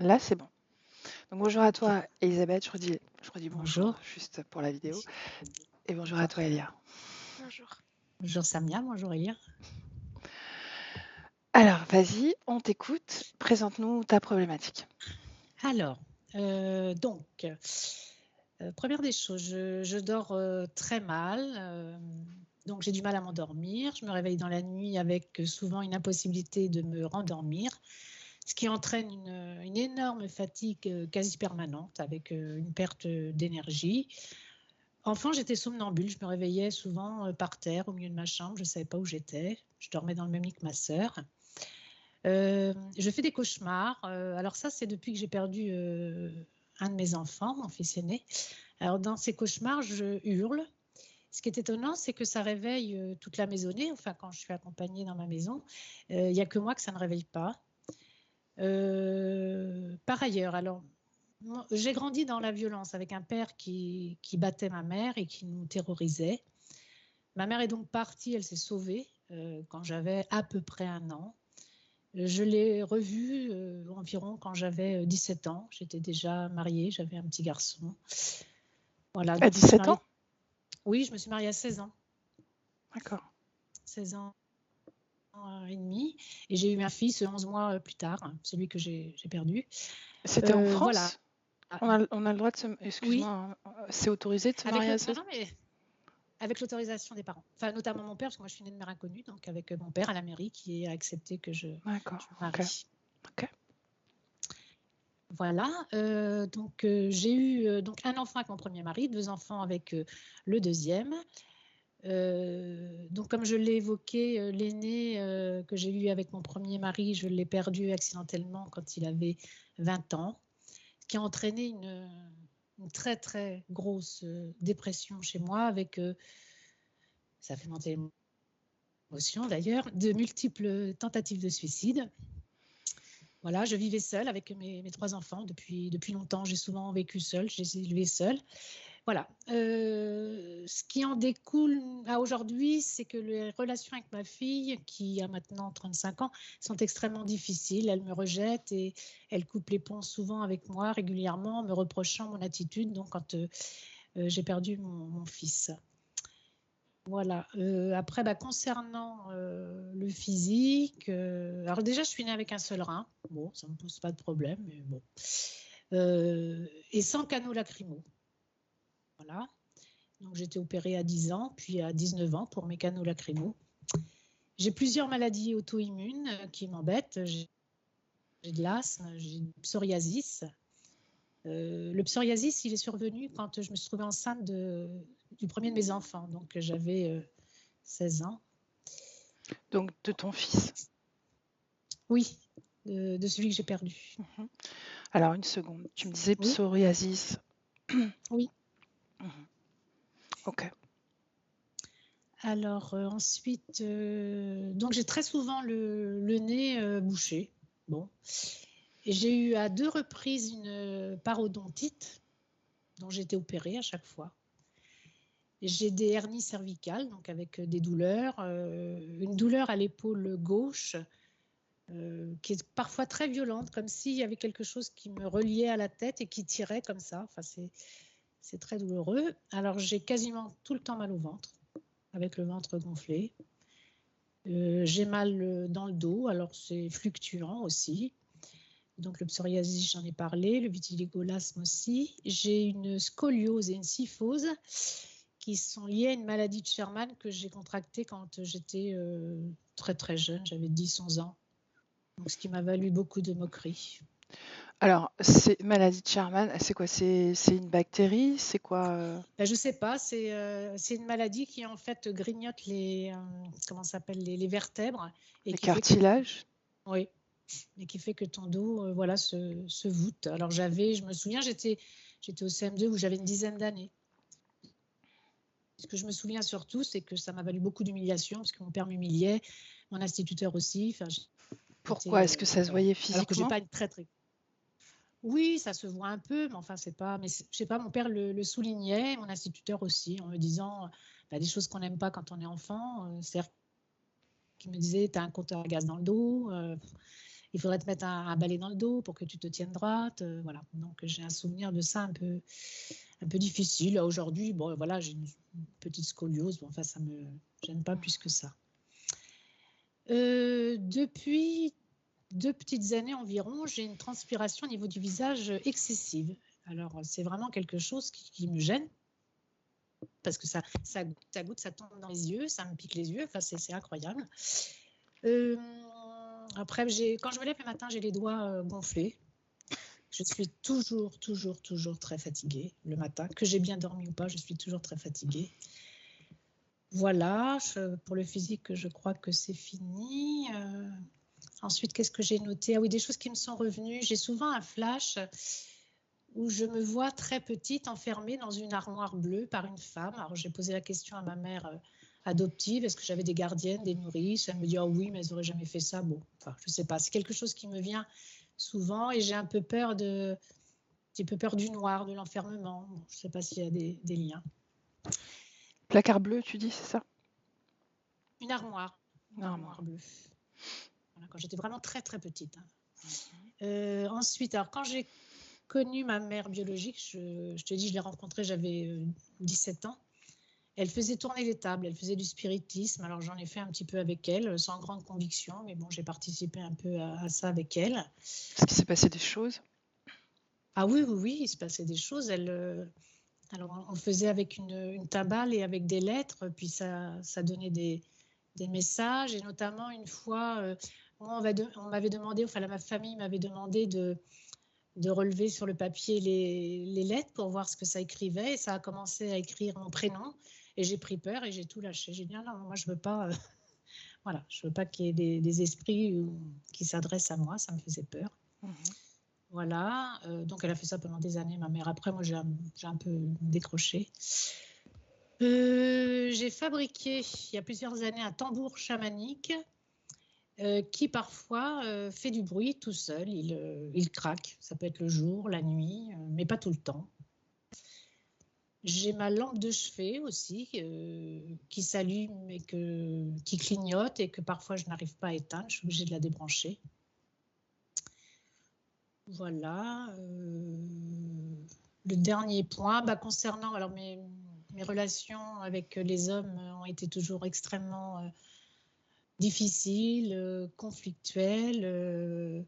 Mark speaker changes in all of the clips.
Speaker 1: Là, c'est bon. Donc bonjour à
Speaker 2: Ok.
Speaker 1: toi, Elisabeth. Je redis bonjour,
Speaker 2: Bonjour.
Speaker 1: juste pour la vidéo. Et bonjour à
Speaker 2: D'accord.
Speaker 1: toi, Elia.
Speaker 3: Bonjour.
Speaker 2: Bonjour Samia, bonjour Elia.
Speaker 1: Alors, vas-y, on t'écoute. Présente-nous ta problématique.
Speaker 2: Alors, première des choses, je dors très mal. Donc j'ai du mal à m'endormir. Je me réveille dans la nuit avec souvent une impossibilité de me rendormir, ce qui entraîne une énorme fatigue quasi permanente avec une perte d'énergie. Enfant, j'étais somnambule. Je me réveillais souvent par terre au milieu de ma chambre. Je ne savais pas où j'étais. Je dormais dans le même lit que ma sœur. Je fais des cauchemars. Alors ça, c'est depuis que j'ai perdu un de mes enfants, mon fils aîné. Alors dans ces cauchemars, je hurle. Ce qui est étonnant, c'est que ça réveille toute la maisonnée. Enfin, quand je suis accompagnée dans ma maison, il n'y a que moi que ça ne réveille pas. Par ailleurs, alors, j'ai grandi dans la violence avec un père qui battait ma mère et qui nous terrorisait. Ma mère est donc partie, elle s'est sauvée quand j'avais à peu près 1 an. Je l'ai revue environ quand j'avais 17 ans. J'étais déjà mariée, j'avais un petit garçon. Voilà,
Speaker 1: À
Speaker 2: donc je me suis
Speaker 1: 17
Speaker 2: mariée.
Speaker 1: ans?
Speaker 2: Oui, je me suis mariée à 16 ans.
Speaker 1: D'accord.
Speaker 2: 16 ans et demi. Et j'ai eu un fils 11 mois plus tard, celui que j'ai perdu.
Speaker 1: C'était en
Speaker 2: Voilà.
Speaker 1: France? On a le droit de se...
Speaker 2: Oui.
Speaker 1: Excuse-moi, c'est autorisé de se
Speaker 2: Avec
Speaker 1: marier à
Speaker 2: non,
Speaker 1: 16 ans?
Speaker 2: non, mais avec l'autorisation des parents. Enfin, notamment mon père, parce que moi je suis née de mère inconnue, donc avec mon père à la mairie qui a accepté que je
Speaker 1: D'accord,
Speaker 2: me marie.
Speaker 1: ok.
Speaker 2: Voilà, donc j'ai eu donc un enfant avec mon premier mari, 2 enfants avec le deuxième. Donc comme je l'ai évoqué, l'aîné que j'ai eu avec mon premier mari, je l'ai perdu accidentellement quand il avait 20 ans, ce qui a entraîné une très très grosse dépression chez moi avec, ça fait monter l'émotion d'ailleurs, de multiples tentatives de suicide. Voilà, je vivais seule avec mes 3 enfants depuis longtemps. J'ai souvent vécu seule, je les ai élevés seule. Voilà. Ce qui en découle à aujourd'hui, c'est que les relations avec ma fille, qui a maintenant 35 ans, sont extrêmement difficiles. Elle me rejette et elle coupe les ponts souvent avec moi régulièrement, me reprochant mon attitude. Donc, quand j'ai perdu mon fils. Voilà. Après, concernant le physique, alors déjà, je suis née avec un seul rein. Bon, ça ne me pose pas de problème, mais bon. Et sans canaux lacrymaux. Voilà. Donc, j'ai été opérée à 10 ans, puis à 19 ans pour mes canaux lacrymaux. J'ai plusieurs maladies auto-immunes qui m'embêtent. J'ai de l'asthme, j'ai du psoriasis. Le psoriasis, il est survenu quand je me suis trouvée enceinte du premier de mes enfants. Donc, j'avais 16 ans.
Speaker 1: Donc, de ton fils?
Speaker 2: Oui, de celui que j'ai perdu.
Speaker 1: Alors, une seconde. Tu me disais
Speaker 2: Oui,
Speaker 1: psoriasis.
Speaker 2: oui.
Speaker 1: Ok.
Speaker 2: Alors ensuite, donc j'ai très souvent le nez bouché. Bon. Et j'ai eu à 2 reprises une parodontite dont j'ai été opérée à chaque fois. J'ai des hernies cervicales, donc avec des douleurs, une douleur à l'épaule gauche qui est parfois très violente, comme s'il y avait quelque chose qui me reliait à la tête et qui tirait comme ça. Enfin, c'est très douloureux. Alors j'ai quasiment tout le temps mal au ventre, avec le ventre gonflé. J'ai mal dans le dos, alors c'est fluctuant aussi. Donc le psoriasis, j'en ai parlé, le vitiligolasme aussi. J'ai une scoliose et une kyphose qui sont liées à une maladie de Sherman que j'ai contractée quand j'étais très très jeune, j'avais 10-11 ans. Donc, ce qui m'a valu beaucoup de moqueries.
Speaker 1: Alors, c'est maladie de Sherman, c'est quoi? C'est une bactérie? C'est quoi?
Speaker 2: Je ne sais pas, c'est une maladie qui en fait grignote comment s'appelle, les vertèbres et
Speaker 1: Les
Speaker 2: qui fait que
Speaker 1: cartilages?
Speaker 2: oui, et qui fait que ton dos voilà, se voûte. Alors je me souviens, j'étais au CM2 où j'avais une dizaine d'années. Ce que je me souviens surtout, c'est que ça m'a valu beaucoup d'humiliation parce que mon père m'humiliait, mon instituteur aussi. Enfin,
Speaker 1: Pourquoi? Est-ce que ça se
Speaker 2: voilà.
Speaker 1: voyait
Speaker 2: Alors que j'ai
Speaker 1: physiquement?
Speaker 2: pas une très très. Oui, ça se voit un peu, mais enfin c'est pas. Mais je sais pas, mon père le soulignait, mon instituteur aussi, en me disant des choses qu'on n'aime pas quand on est enfant. C'est-à-dire qu'il me disait, t'as un compteur à gaz dans le dos. il faudrait te mettre un balai dans le dos pour que tu te tiennes droite. Voilà. Donc, j'ai un souvenir de ça un peu difficile. Aujourd'hui, bon, voilà, j'ai une petite scoliose. Bon, enfin, ça ne me gêne pas plus que ça. Depuis 2 petites années environ, j'ai une transpiration au niveau du visage excessive. Alors, c'est vraiment quelque chose qui me gêne parce que ça goutte, ça tombe dans les yeux, ça me pique les yeux. Enfin, c'est incroyable. Après, quand je me lève le matin, j'ai les doigts gonflés. Je suis toujours très fatiguée le matin. Que j'ai bien dormi ou pas, je suis toujours très fatiguée. Voilà, pour le physique, je crois que c'est fini. Ensuite, qu'est-ce que j'ai noté? Ah oui, des choses qui me sont revenues. J'ai souvent un flash où je me vois très petite, enfermée dans une armoire bleue par une femme. Alors, j'ai posé la question à ma mère adoptive, est-ce que j'avais des gardiennes, des nourrices? Elle me dit, oh oui, mais elles n'auraient jamais fait ça. Bon, enfin, je ne sais pas. C'est quelque chose qui me vient souvent et j'ai un peu peur du noir, de l'enfermement. Bon, je ne sais pas s'il y a des liens.
Speaker 1: Placard bleu, tu dis, c'est ça?
Speaker 2: Une armoire bleue. Voilà, quand j'étais vraiment très très petite. Ensuite, alors quand j'ai connu ma mère biologique, je te dis, je l'ai rencontrée, j'avais 17 ans. Elle faisait tourner les tables, elle faisait du spiritisme. Alors j'en ai fait un petit peu avec elle, sans grande conviction, mais bon, j'ai participé un peu à ça avec elle.
Speaker 1: Est-ce qu'il s'est passé des choses?
Speaker 2: Ah oui, il se passait des choses. Alors on faisait avec une timbale et avec des lettres, puis ça donnait des messages. Et notamment une fois, on m'avait demandé, enfin ma famille m'avait demandé de relever sur le papier les lettres pour voir ce que ça écrivait. Et ça a commencé à écrire mon prénom. Et j'ai pris peur et j'ai tout lâché. J'ai dit, non, moi, je ne veux pas, voilà, je veux pas qu'il y ait des esprits qui s'adressent à moi. Ça me faisait peur. Voilà. Donc, elle a fait ça pendant des années, ma mère. Après, moi, j'ai un peu décroché. J'ai fabriqué, il y a plusieurs années, un tambour chamanique qui parfois fait du bruit tout seul. Il craque. Ça peut être le jour, la nuit, mais pas tout le temps. J'ai ma lampe de chevet aussi qui s'allume et qui clignote et que parfois je n'arrive pas à éteindre. Je suis obligée de la débrancher. Voilà. Le dernier point, concernant alors mes relations avec les hommes ont été toujours extrêmement difficiles, conflictuelles.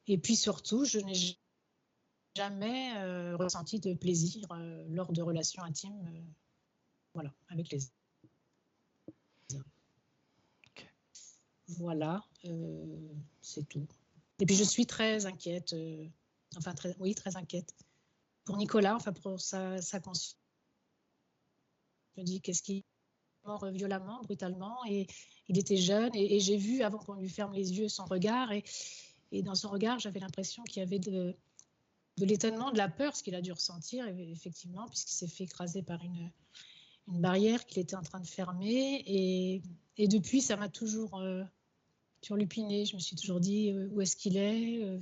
Speaker 2: Et puis surtout, je n'ai jamais ressenti de plaisir lors de relations intimes voilà, avec les hommes. Okay. Voilà, c'est tout. Et puis je suis très inquiète, très inquiète pour Nicolas, enfin pour sa conscience. Je me dis qu'est-ce qu'il est mort violemment, brutalement, et il était jeune, et j'ai vu avant qu'on lui ferme les yeux son regard, et dans son regard j'avais l'impression qu'il y avait de l'étonnement, de la peur, ce qu'il a dû ressentir effectivement, puisqu'il s'est fait écraser par une barrière qu'il était en train de fermer, et depuis ça m'a toujours turlupiné. Je me suis toujours dit où est-ce qu'il est,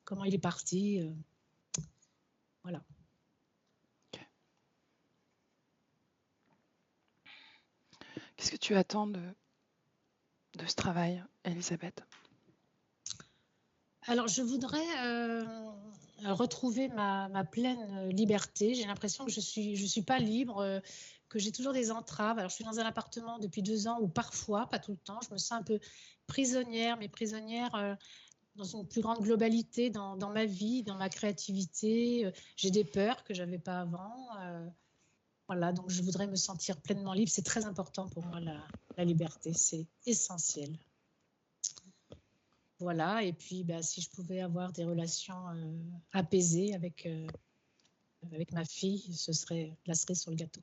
Speaker 2: comment il est parti, voilà.
Speaker 1: Okay. Qu'est-ce que tu attends de ce travail, Elisabeth?
Speaker 2: Alors, je voudrais retrouver ma pleine liberté. J'ai l'impression que je suis pas libre, que j'ai toujours des entraves. Alors, je suis dans un appartement depuis 2 ans où parfois, pas tout le temps, je me sens un peu prisonnière, mais prisonnière dans une plus grande globalité dans ma vie, dans ma créativité. J'ai des peurs que j'avais pas avant. Voilà, donc je voudrais me sentir pleinement libre. C'est très important pour moi, la liberté. C'est essentiel. Voilà, et puis si je pouvais avoir des relations apaisées avec ma fille, ce serait la cerise sur le gâteau.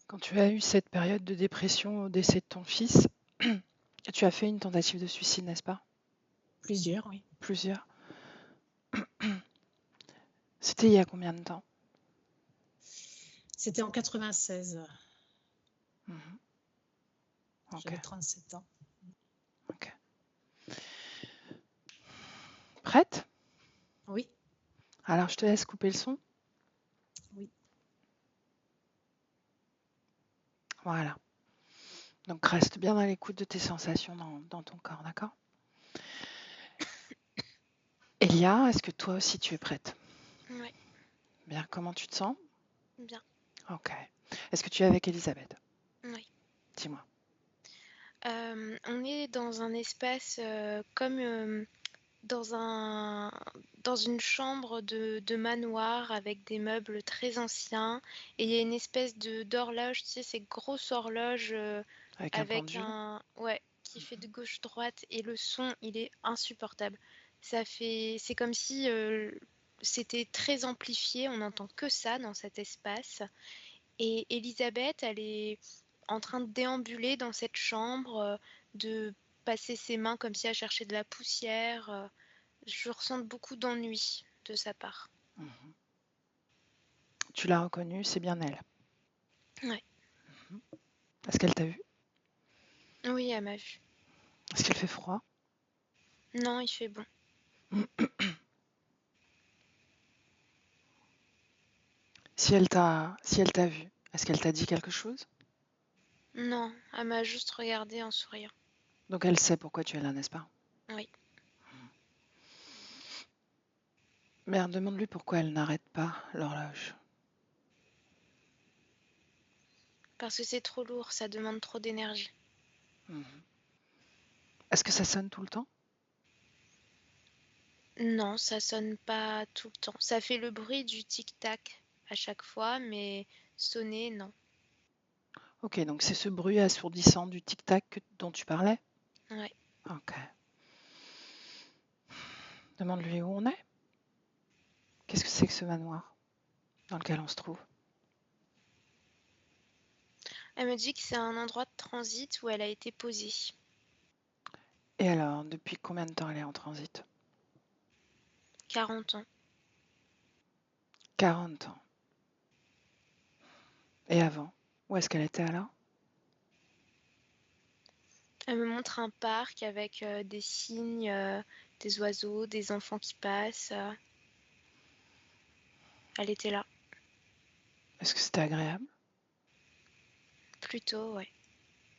Speaker 1: Quand tu as eu cette période de dépression au décès de ton fils, tu as fait une tentative de suicide, n'est-ce pas?
Speaker 2: Plusieurs, oui.
Speaker 1: Plusieurs. C'était il y a combien de temps?
Speaker 2: C'était en 96.
Speaker 1: Okay.
Speaker 2: J'avais 37 ans.
Speaker 1: Ok. Prête?
Speaker 2: Oui.
Speaker 1: Alors, je te laisse couper le son.
Speaker 2: Oui.
Speaker 1: Voilà. Donc, reste bien à l'écoute de tes sensations dans ton corps, d'accord? Elia, est-ce que toi aussi tu es prête?
Speaker 3: Oui,
Speaker 1: Bien, comment tu te sens?
Speaker 3: bien.
Speaker 1: Ok. Est-ce que tu es avec Elisabeth?
Speaker 3: Oui.
Speaker 1: Dis-moi.
Speaker 3: On est dans un espace comme dans dans une chambre de manoir avec des meubles très anciens. Et il y a une espèce d'horloge, tu sais, ces grosses horloges
Speaker 1: Avec un
Speaker 3: avec
Speaker 1: pendule?
Speaker 3: ouais, qui fait de gauche-droite. Et le son, il est insupportable. C'est comme si c'était très amplifié. On n'entend que ça dans cet espace. Et Elisabeth, elle est en train de déambuler dans cette chambre, de passer ses mains comme si elle cherchait de la poussière. Je ressens beaucoup d'ennui de sa part.
Speaker 1: Mhm. Tu l'as reconnue, c'est bien elle.
Speaker 3: Ouais.
Speaker 1: Mhm. Est-ce qu'elle t'a vu?
Speaker 3: Oui, elle m'a vue.
Speaker 1: Est-ce qu'il fait froid?
Speaker 3: Non, il fait bon.
Speaker 1: Si elle t'a vu, est-ce qu'elle t'a dit quelque chose?
Speaker 3: Non, elle m'a juste regardé en souriant.
Speaker 1: Donc elle sait pourquoi tu es là, n'est-ce pas?
Speaker 3: Oui,
Speaker 1: Mère, demande-lui pourquoi elle n'arrête pas l'horloge.
Speaker 3: parce que c'est trop lourd, ça demande trop d'énergie.
Speaker 1: Mhm. Est-ce que ça sonne tout le temps?
Speaker 3: Non, ça sonne pas tout le temps. Ça fait le bruit du tic-tac à chaque fois, mais sonner, non.
Speaker 1: Ok, donc c'est ce bruit assourdissant du tic-tac dont tu parlais?
Speaker 3: Ouais.
Speaker 1: Ok. Demande-lui où on est. Qu'est-ce que c'est que ce manoir dans lequel on se trouve?
Speaker 3: Elle me dit que c'est un endroit de transit où elle a été posée.
Speaker 1: Et alors, depuis combien de temps elle est en transit?
Speaker 3: 40 ans.
Speaker 1: 40 ans. Et avant? Où est-ce qu'elle était alors?
Speaker 3: Elle me montre un parc avec des cygnes, des oiseaux, des enfants qui passent. Elle était là.
Speaker 1: Est-ce que c'était agréable?
Speaker 3: Plutôt, ouais.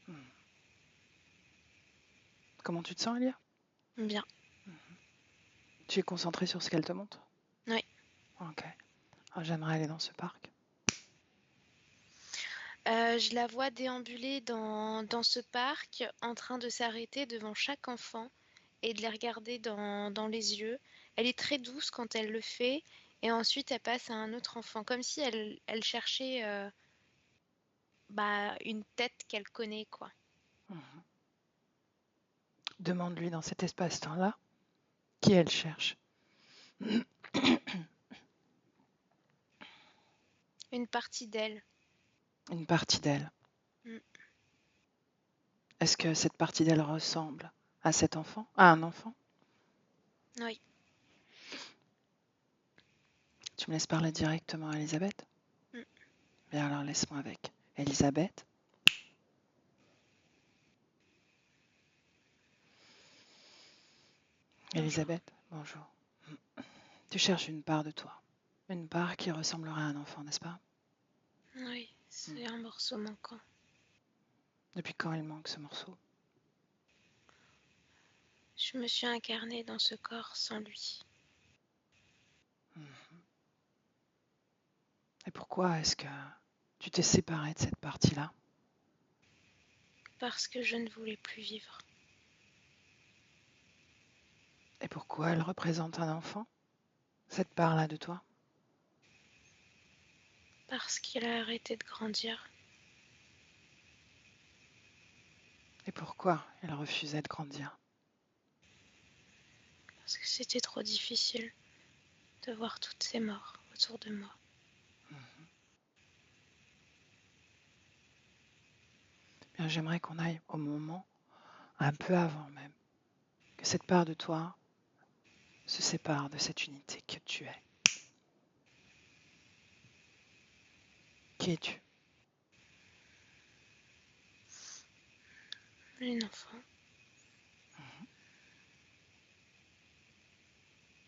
Speaker 1: Hmm. Comment tu te sens, Elia?
Speaker 3: Bien.
Speaker 1: Tu es concentrée sur ce qu'elle te montre?
Speaker 3: Oui.
Speaker 1: Ok. Ah, j'aimerais aller dans ce parc.
Speaker 3: Je la vois déambuler dans ce parc, en train de s'arrêter devant chaque enfant et de les regarder dans les yeux. Elle est très douce quand elle le fait, et ensuite elle passe à un autre enfant, comme si elle cherchait une tête qu'elle connaît, quoi.
Speaker 1: Mhm. Demande-lui dans cet espace-temps-là qui elle cherche.
Speaker 3: Une partie d'elle.
Speaker 1: Une partie d'elle.
Speaker 3: Mm.
Speaker 1: Est-ce que cette partie d'elle ressemble à cet enfant? À un enfant?
Speaker 3: Oui.
Speaker 1: Tu me laisses parler directement à Elisabeth?
Speaker 3: Mm.
Speaker 1: Bien alors laisse-moi avec. Elisabeth?
Speaker 3: Bonjour.
Speaker 1: Elisabeth, bonjour. Tu cherches une part de toi. Une part qui ressemblerait à un enfant, n'est-ce pas?
Speaker 3: Oui, c'est un morceau manquant.
Speaker 1: Depuis quand il manque ce morceau?
Speaker 3: Je me suis incarnée dans ce corps sans lui.
Speaker 1: Mhm. Et pourquoi est-ce que tu t'es séparée de cette partie-là?
Speaker 3: Parce que je ne voulais plus vivre.
Speaker 1: Et pourquoi elle représente un enfant, cette part-là de toi?
Speaker 3: Parce qu'il a arrêté de grandir.
Speaker 1: Et pourquoi elle refusait de grandir?
Speaker 3: Parce que c'était trop difficile de voir toutes ces morts autour de moi.
Speaker 1: Mhm. Bien, j'aimerais qu'on aille au moment, un peu avant même, que cette part de toi se sépare de cette unité que tu es. Qui es-tu?
Speaker 3: Une enfant.
Speaker 1: Mhm.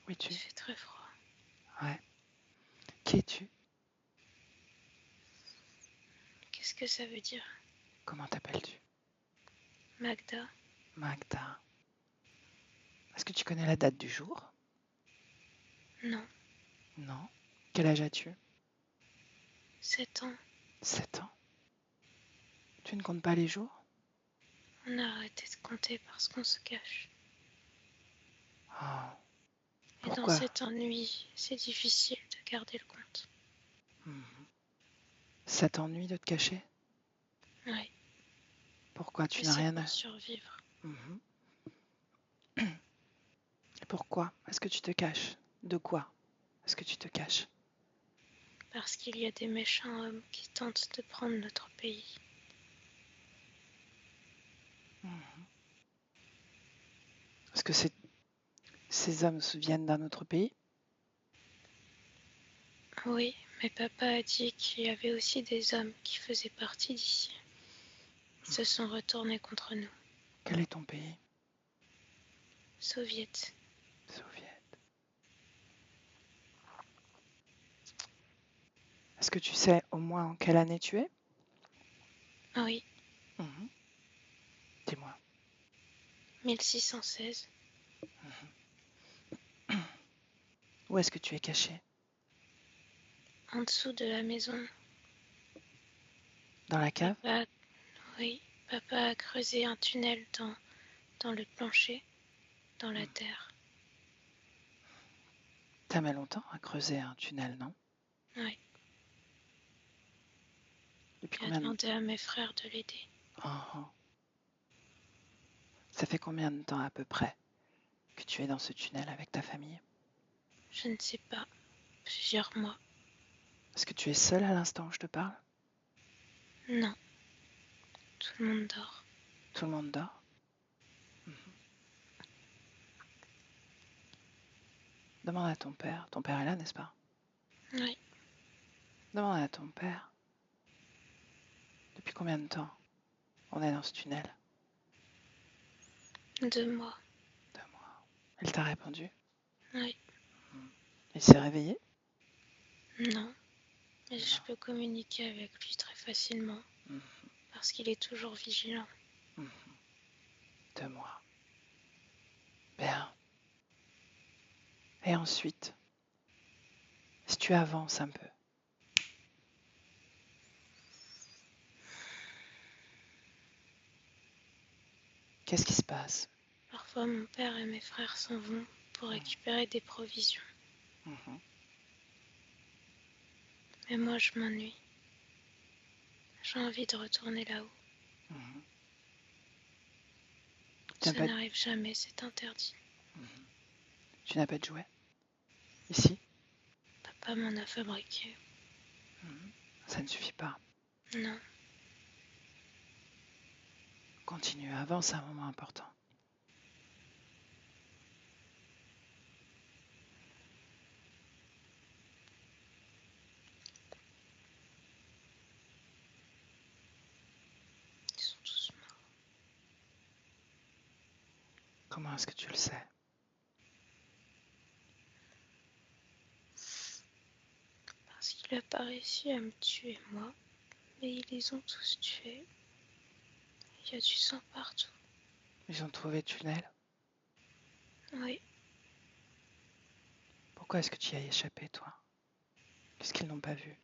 Speaker 1: Oui,
Speaker 3: Il
Speaker 1: tu.
Speaker 3: fait très froid.
Speaker 1: Ouais. Qui es-tu?
Speaker 3: Qu'est-ce que ça veut dire?
Speaker 1: Comment t'appelles-tu?
Speaker 3: Magda?
Speaker 1: Magda. Est-ce que tu connais la date du jour?
Speaker 3: Non,
Speaker 1: Non. Quel âge as-tu?
Speaker 3: 7 ans.
Speaker 1: 7 ans. Tu ne comptes pas les jours?
Speaker 3: On a arrêté de compter parce qu'on se cache.
Speaker 1: Oh,
Speaker 3: Et dans
Speaker 1: pourquoi?
Speaker 3: cet ennui, c'est difficile de garder le compte.
Speaker 1: Ça t'ennuie de te cacher?
Speaker 3: Oui,
Speaker 1: Pourquoi tu
Speaker 3: mais
Speaker 1: n'as
Speaker 3: c'est
Speaker 1: rien
Speaker 3: pour
Speaker 1: à...
Speaker 3: survivre.
Speaker 1: Mhm. Pourquoi est-ce que tu te caches? De quoi est-ce que tu te caches?
Speaker 3: Parce qu'il y a des méchants hommes qui tentent de prendre notre pays.
Speaker 1: Est-ce que ces hommes se viennent d'un autre pays?
Speaker 3: Oui, mais papa a dit qu'il y avait aussi des hommes qui faisaient partie d'ici. Ils se sont retournés contre nous.
Speaker 1: Quel est ton pays?
Speaker 3: Soviets.
Speaker 1: Soviet. Est-ce que tu sais au moins en quelle année tu es?
Speaker 3: Oui,
Speaker 1: Dis-moi.
Speaker 3: 1616.
Speaker 1: Où est-ce que tu es caché?
Speaker 3: En dessous de la maison.
Speaker 1: Dans la cave?
Speaker 3: Oui, papa a creusé un tunnel dans le plancher, dans la terre.
Speaker 1: T'as mis longtemps à creuser un tunnel, non?
Speaker 3: Oui,
Speaker 1: Depuis
Speaker 3: il a
Speaker 1: combien de...
Speaker 3: demandé à mes frères de l'aider.
Speaker 1: Oh. Ça fait combien de temps à peu près que tu es dans ce tunnel avec ta famille?
Speaker 3: Je ne sais pas, plusieurs mois.
Speaker 1: Est-ce que tu es seule à l'instant où je te parle?
Speaker 3: Non, tout le monde dort.
Speaker 1: Tout le monde dort? Demande à ton père. Ton père est là, n'est-ce pas?
Speaker 3: Oui,
Speaker 1: Demande à ton père. Depuis combien de temps on est dans ce tunnel?
Speaker 3: 2 mois.
Speaker 1: 2 mois. Il t'a répondu?
Speaker 3: Oui,
Speaker 1: Il s'est réveillé?
Speaker 3: non, mais je peux communiquer avec lui très facilement parce qu'il est toujours vigilant.
Speaker 1: 2 mois. Bien. Et ensuite, si tu avances un peu, qu'est-ce qui se passe?
Speaker 3: Parfois, mon père et mes frères s'en vont pour récupérer des provisions. Mais moi, je m'ennuie. J'ai envie de retourner là-haut. Ça n'arrive jamais, c'est interdit.
Speaker 1: Tu n'as pas de jouet? Ici?
Speaker 3: Papa m'en a fabriqué.
Speaker 1: Ça ne suffit pas.
Speaker 3: Non,
Speaker 1: Continue, avance, c'est un moment important.
Speaker 3: ils sont tous morts.
Speaker 1: Comment est-ce que tu le sais?
Speaker 3: Parce qu'il n'a pas réussi à me tuer, moi. Mais ils les ont tous tués. Il y a du sang partout.
Speaker 1: Ils ont trouvé le tunnel?
Speaker 3: Oui,
Speaker 1: Pourquoi est-ce que tu y as échappé, toi? Qu'est-ce qu'ils n'ont pas vu?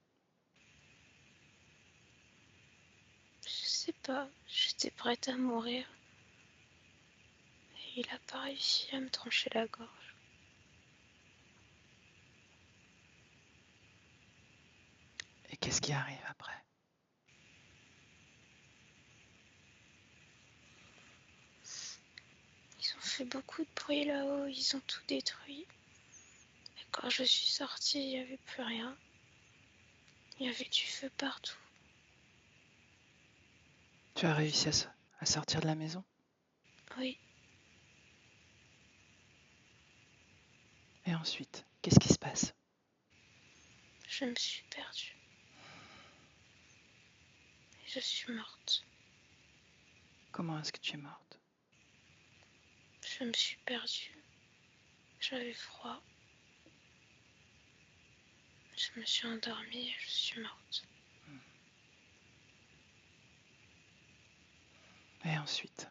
Speaker 3: je sais pas. J'étais prête à mourir. Et il n'a pas réussi à me trancher la gorge.
Speaker 1: Et qu'est-ce qui arrive après?
Speaker 3: Ils ont fait beaucoup de bruit là-haut. Ils ont tout détruit. Et quand je suis sortie, il n'y avait plus rien. Il y avait du feu partout.
Speaker 1: Tu as réussi à sortir de la maison?
Speaker 3: Oui,
Speaker 1: Et ensuite, qu'est-ce qui se passe?
Speaker 3: je me suis perdue. Et je suis morte.
Speaker 1: Comment est-ce que tu es morte?
Speaker 3: Je me suis perdue. J'avais froid. Je me suis endormie et je suis morte.
Speaker 1: Et ensuite?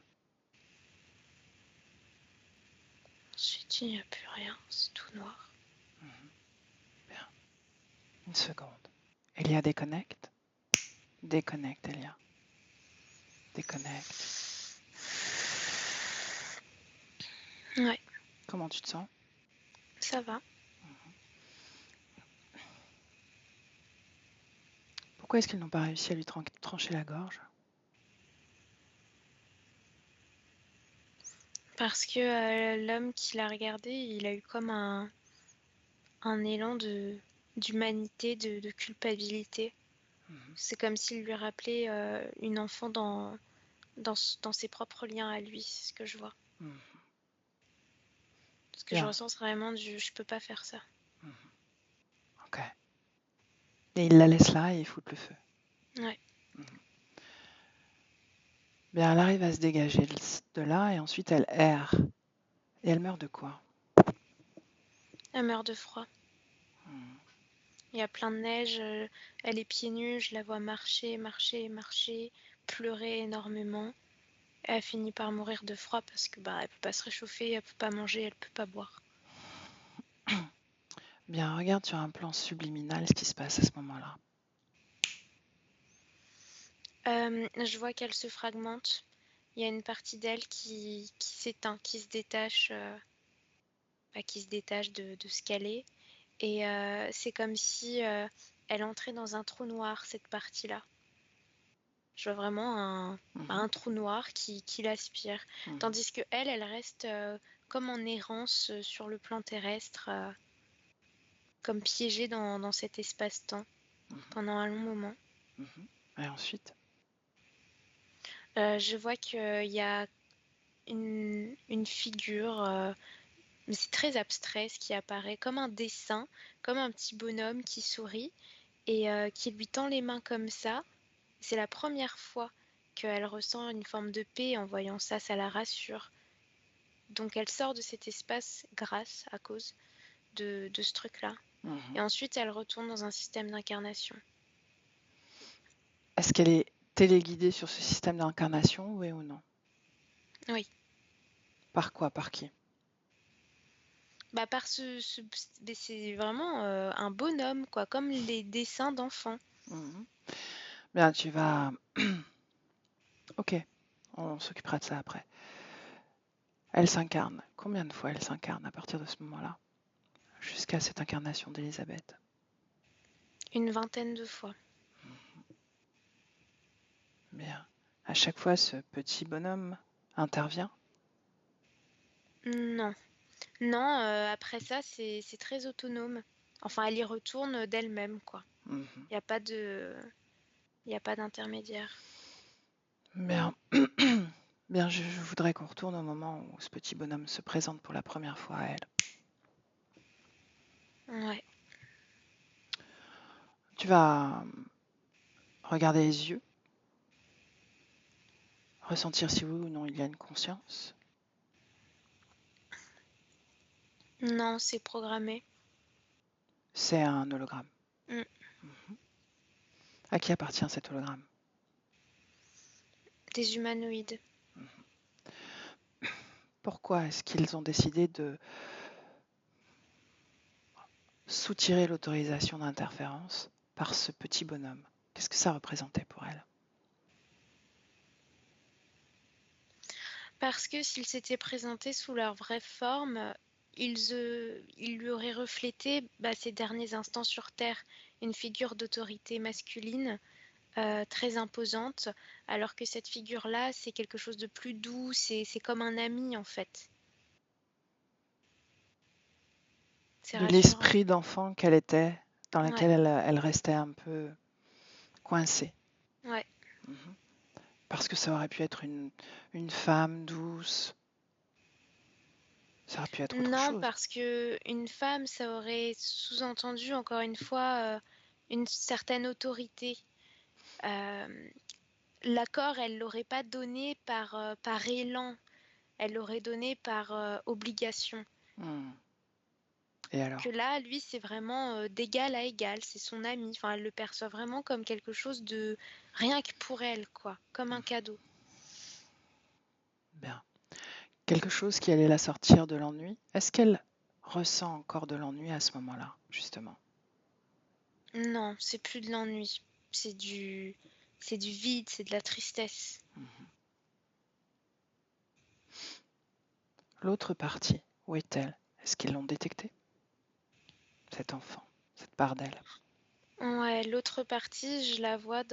Speaker 3: Ensuite, il n'y a plus rien. C'est tout noir.
Speaker 1: Une seconde. Elia, déconnecte. Déconnecte, Elia. Déconnecte.
Speaker 3: Ouais,
Speaker 1: Comment tu te sens?
Speaker 3: ça va.
Speaker 1: Pourquoi est-ce qu'ils n'ont pas réussi à lui trancher la gorge?
Speaker 3: Parce que l'homme qui l'a regardé, il a eu comme un élan d'humanité, de culpabilité.
Speaker 1: Mhm,
Speaker 3: C'est comme s'il lui rappelait une enfant dans ses propres liens à lui, c'est ce que je vois.
Speaker 1: mhm.
Speaker 3: Ce que je
Speaker 1: Bien.
Speaker 3: ressens, c'est vraiment je peux pas faire ça.
Speaker 1: Mhm. Ok. Et il la laisse là et il fout le feu.
Speaker 3: Ouais.
Speaker 1: Mhm. Bien, elle arrive à se dégager de là et ensuite elle erre. Et elle meurt de quoi?
Speaker 3: Elle meurt de froid.
Speaker 1: Mhm.
Speaker 3: Il y a plein de neige, elle est pieds nus, je la vois marcher, marcher, marcher, pleurer énormément. Elle finit par mourir de froid parce que elle peut pas se réchauffer, elle peut pas manger, elle peut pas boire.
Speaker 1: Bien, regarde sur un plan subliminal ce qui se passe à ce moment-là.
Speaker 3: Je vois qu'elle se fragmente. Il y a une partie d'elle qui s'éteint, qui se détache, de ce qu'elle est. Et c'est comme si elle entrait dans un trou noir, cette partie-là. Je vois vraiment un
Speaker 1: Mhm,
Speaker 3: trou noir qui l'aspire.
Speaker 1: mhm,
Speaker 3: Tandis que elle reste comme en errance sur le plan terrestre, comme piégée dans cet espace-temps
Speaker 1: mhm,
Speaker 3: pendant un long moment.
Speaker 1: mhm. Et ensuite?
Speaker 3: Je vois qu'il y a une figure, mais c'est très abstrait ce qui apparaît, comme un dessin, comme un petit bonhomme qui sourit et qui lui tend les mains comme ça. C'est la première fois qu'elle ressent une forme de paix en voyant ça, ça la rassure. Donc elle sort de cet espace à cause de ce truc-là.
Speaker 1: Mhm.
Speaker 3: Et ensuite, elle retourne dans un système d'incarnation.
Speaker 1: Est-ce qu'elle est téléguidée sur ce système d'incarnation, oui ou non?
Speaker 3: Oui.
Speaker 1: Par quoi? Par qui?
Speaker 3: Par c'est vraiment un bonhomme, quoi, comme les dessins d'enfants.
Speaker 1: Mhm. Bien, tu vas... Ok, on s'occupera de ça après. Elle s'incarne. Combien de fois elle s'incarne à partir de ce moment-là? Jusqu'à cette incarnation d'Elisabeth.
Speaker 3: Une vingtaine de fois.
Speaker 1: Bien. À chaque fois, ce petit bonhomme intervient.
Speaker 3: Non. Non, après ça, c'est très autonome. Enfin, elle y retourne d'elle-même, quoi.
Speaker 1: Mhm.
Speaker 3: Il n'y a pas de... Il a pas d'intermédiaire.
Speaker 1: Bien. Bien, je voudrais qu'on retourne au moment où ce petit bonhomme se présente pour la première fois à elle.
Speaker 3: Ouais.
Speaker 1: Tu vas regarder les yeux, ressentir si oui ou non il y a une conscience.
Speaker 3: Non, c'est programmé.
Speaker 1: C'est un hologramme.
Speaker 3: Mm.
Speaker 1: Mhm. À qui appartient cet hologramme?
Speaker 3: Des humanoïdes.
Speaker 1: Pourquoi est-ce qu'ils ont décidé de soutirer l'autorisation d'interférence par ce petit bonhomme? Qu'est-ce que ça représentait pour elle?
Speaker 3: Parce que s'ils s'étaient présentés sous leur vraie forme, ils lui auraient reflété ces derniers instants sur Terre, une figure d'autorité masculine très imposante, alors que cette figure-là, c'est quelque chose de plus doux, c'est comme un ami en fait. C'est
Speaker 1: De
Speaker 3: rassurant.
Speaker 1: l'esprit d'enfant qu'elle était, dans
Speaker 3: Ouais,
Speaker 1: lequel elle restait un peu coincée.
Speaker 3: ouais.
Speaker 1: Mhm. Parce que ça aurait pu être une femme douce, ça aurait pu être autre
Speaker 3: Non,
Speaker 1: chose.
Speaker 3: parce que une femme, ça aurait sous-entendu encore une fois une certaine autorité. Euh, L'accord, elle l'aurait pas donné par élan, elle l'aurait donné par obligation.
Speaker 1: Hmm. Et
Speaker 3: Que
Speaker 1: alors?
Speaker 3: là, lui, c'est vraiment d'égal à égal, c'est son ami. Enfin, elle le perçoit vraiment comme quelque chose de rien que pour elle, quoi, comme un
Speaker 1: Hmm.
Speaker 3: cadeau.
Speaker 1: Bien. Quelque chose qui allait la sortir de l'ennui. Est-ce qu'elle ressent encore de l'ennui à ce moment-là, justement?
Speaker 3: Non, c'est plus de l'ennui. C'est du... c'est du vide, c'est de la tristesse.
Speaker 1: L'autre partie, où est-elle? Est-ce qu'ils l'ont détectée? Cet enfant, cette part d'elle.
Speaker 3: Ouais, l'autre partie, je la vois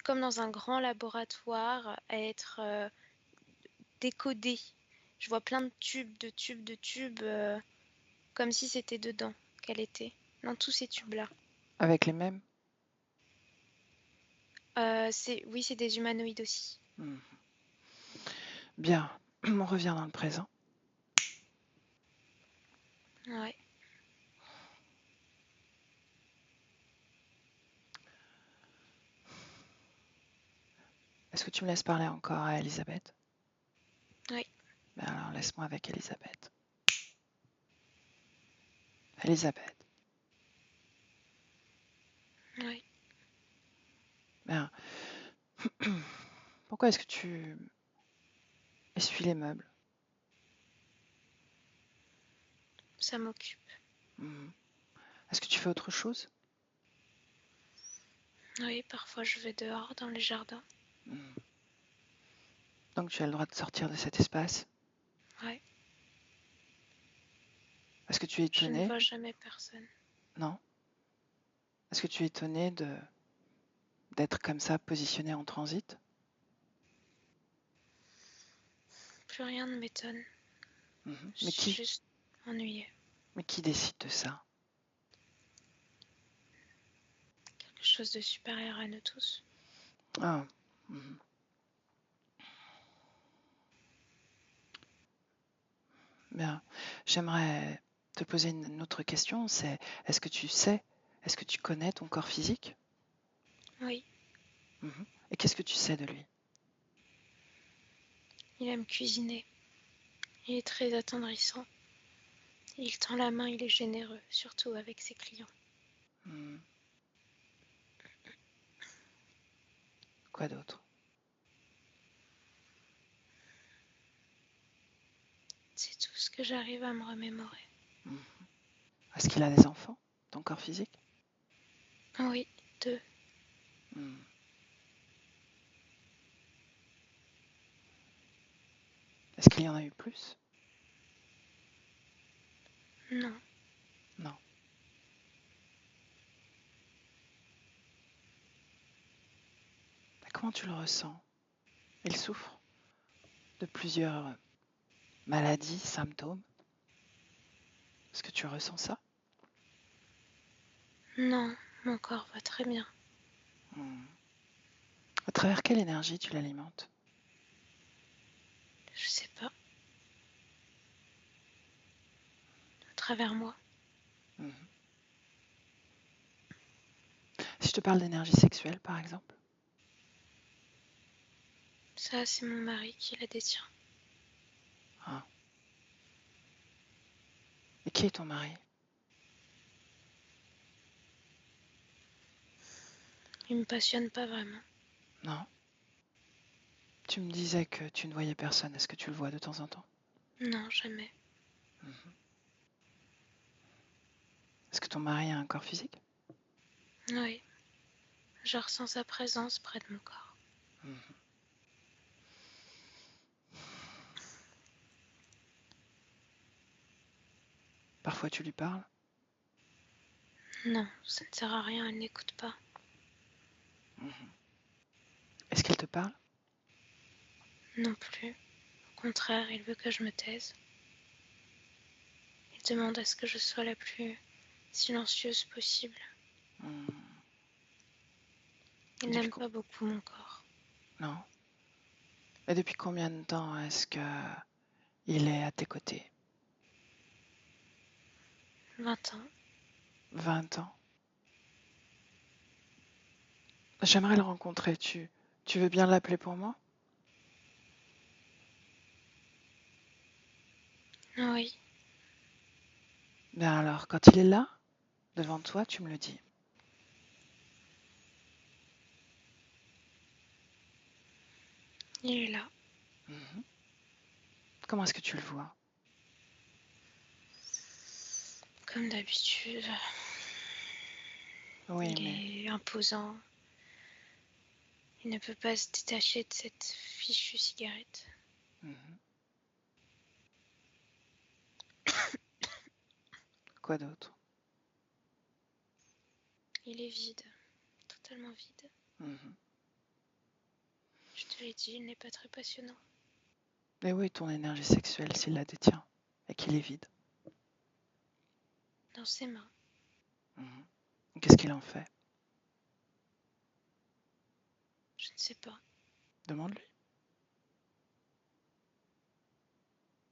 Speaker 3: comme dans un grand laboratoire à être décodée. Je vois plein de tubes, de tubes, de tubes, comme si c'était dedans qu'elle était, dans tous ces tubes-là.
Speaker 1: Avec les mêmes?
Speaker 3: Oui, c'est des humanoïdes aussi.
Speaker 1: Mhm. Bien, on revient dans le présent.
Speaker 3: Ouais.
Speaker 1: Est-ce que tu me laisses parler encore à Elisabeth?
Speaker 3: Oui.
Speaker 1: Ben alors laisse-moi avec Elisabeth. Elisabeth,
Speaker 3: Oui.
Speaker 1: ben, pourquoi est-ce que tu essuies les meubles?
Speaker 3: Ça m'occupe.
Speaker 1: Mhm. Est-ce que tu fais autre chose?
Speaker 3: Oui, parfois je vais dehors dans les jardins.
Speaker 1: Mhm. Donc tu as le droit de sortir de cet espace?
Speaker 3: Ouais.
Speaker 1: Est-ce que tu es
Speaker 3: Je ne
Speaker 1: étonné?
Speaker 3: vois jamais personne.
Speaker 1: Non? Est-ce que tu es étonné d'être comme ça positionné en transit?
Speaker 3: Plus rien ne m'étonne.
Speaker 1: Mhm.
Speaker 3: Je suis juste ennuyée.
Speaker 1: Mais qui décide de ça?
Speaker 3: Quelque chose de supérieur à nous tous.
Speaker 1: Ah. Mhm. Bien. J'aimerais te poser une autre question, c'est est-ce que tu sais, est-ce que tu connais ton corps physique?
Speaker 3: Oui,
Speaker 1: Mhm. Et qu'est-ce que tu sais de lui?
Speaker 3: il aime cuisiner. Il est très attendrissant. Il tend la main, il est généreux, surtout avec ses clients.
Speaker 1: Mhm. Quoi d'autre?
Speaker 3: C'est tout ce que j'arrive à me remémorer.
Speaker 1: Mhm. Est-ce qu'il a des enfants, ton corps physique?
Speaker 3: Oui, 2.
Speaker 1: Mhm. Est-ce qu'il y en a eu plus?
Speaker 3: Non,
Speaker 1: Non. Comment tu le ressens? Il souffre de plusieurs maladies, symptômes. Est-ce que tu ressens ça?
Speaker 3: non, mon corps va très bien.
Speaker 1: Mhm. À travers quelle énergie tu l'alimentes?
Speaker 3: Je sais pas, à travers moi.
Speaker 1: Mhm. Si je te parle d'énergie sexuelle, par exemple?
Speaker 3: Ça, c'est mon mari qui la détient.
Speaker 1: Ah. Et qui est ton mari?
Speaker 3: Il me passionne pas vraiment.
Speaker 1: Non? Tu me disais que tu ne voyais personne. Est-ce que tu le vois de temps en temps?
Speaker 3: Non, jamais.
Speaker 1: Mhm. Est-ce que ton mari a un corps physique?
Speaker 3: Oui, je ressens sa présence près de mon corps.
Speaker 1: Mhm. Parfois tu lui parles?
Speaker 3: Non, ça ne sert à rien, elle n'écoute pas.
Speaker 1: Mhm. Est-ce qu'elle te parle?
Speaker 3: Non plus. Au contraire, il veut que je me taise. Il demande à ce que je sois la plus silencieuse possible.
Speaker 1: Mhm.
Speaker 3: Il
Speaker 1: Depuis
Speaker 3: n'aime
Speaker 1: co-
Speaker 3: pas beaucoup mon corps.
Speaker 1: Non. Et depuis combien de temps est-ce que il est à tes côtés?
Speaker 3: 20 ans.
Speaker 1: 20 ans. J'aimerais le rencontrer. Tu veux bien l'appeler pour moi?
Speaker 3: Oui,
Speaker 1: Bien alors, quand il est là, devant toi, tu me le dis.
Speaker 3: il est là.
Speaker 1: Mhm. Comment est-ce que tu le vois?
Speaker 3: Comme d'habitude.
Speaker 1: Oui,
Speaker 3: Il
Speaker 1: mais
Speaker 3: est imposant. Il ne peut pas se détacher de cette fichue cigarette.
Speaker 1: mhm. Quoi d'autre?
Speaker 3: Il est vide, totalement vide.
Speaker 1: Mhm.
Speaker 3: Je te l'ai dit, il n'est pas très passionnant.
Speaker 1: Et oui, ton énergie sexuelle, s'il la détient et qu'il est vide.
Speaker 3: Dans ses mains,
Speaker 1: Mhm. Qu'est-ce qu'il en fait?
Speaker 3: je ne sais pas.
Speaker 1: Demande-lui.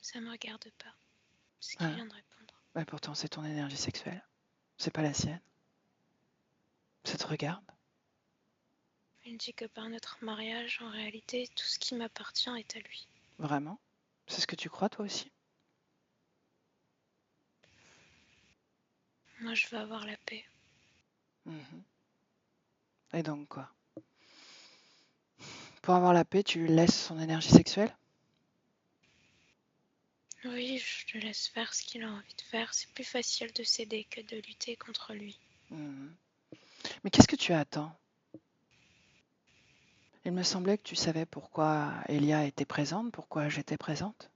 Speaker 3: Ça me regarde pas. C'est ce qu'il
Speaker 1: Ah,
Speaker 3: vient de répondre.
Speaker 1: mais pourtant, c'est ton énergie sexuelle. C'est pas la sienne. Ça te regarde.
Speaker 3: Il dit que par notre mariage, en réalité, tout ce qui m'appartient est à lui.
Speaker 1: Vraiment? C'est ce que tu crois, toi aussi?
Speaker 3: Moi, je veux avoir la paix.
Speaker 1: Mhm. Et donc quoi? Pour avoir la paix, tu lui laisses son énergie sexuelle?
Speaker 3: Oui, je le laisse faire ce qu'il a envie de faire. C'est plus facile de céder que de lutter contre lui.
Speaker 1: Mhm. Mais qu'est-ce que tu attends? Il me semblait que tu savais pourquoi Elia était présente, pourquoi j'étais présente.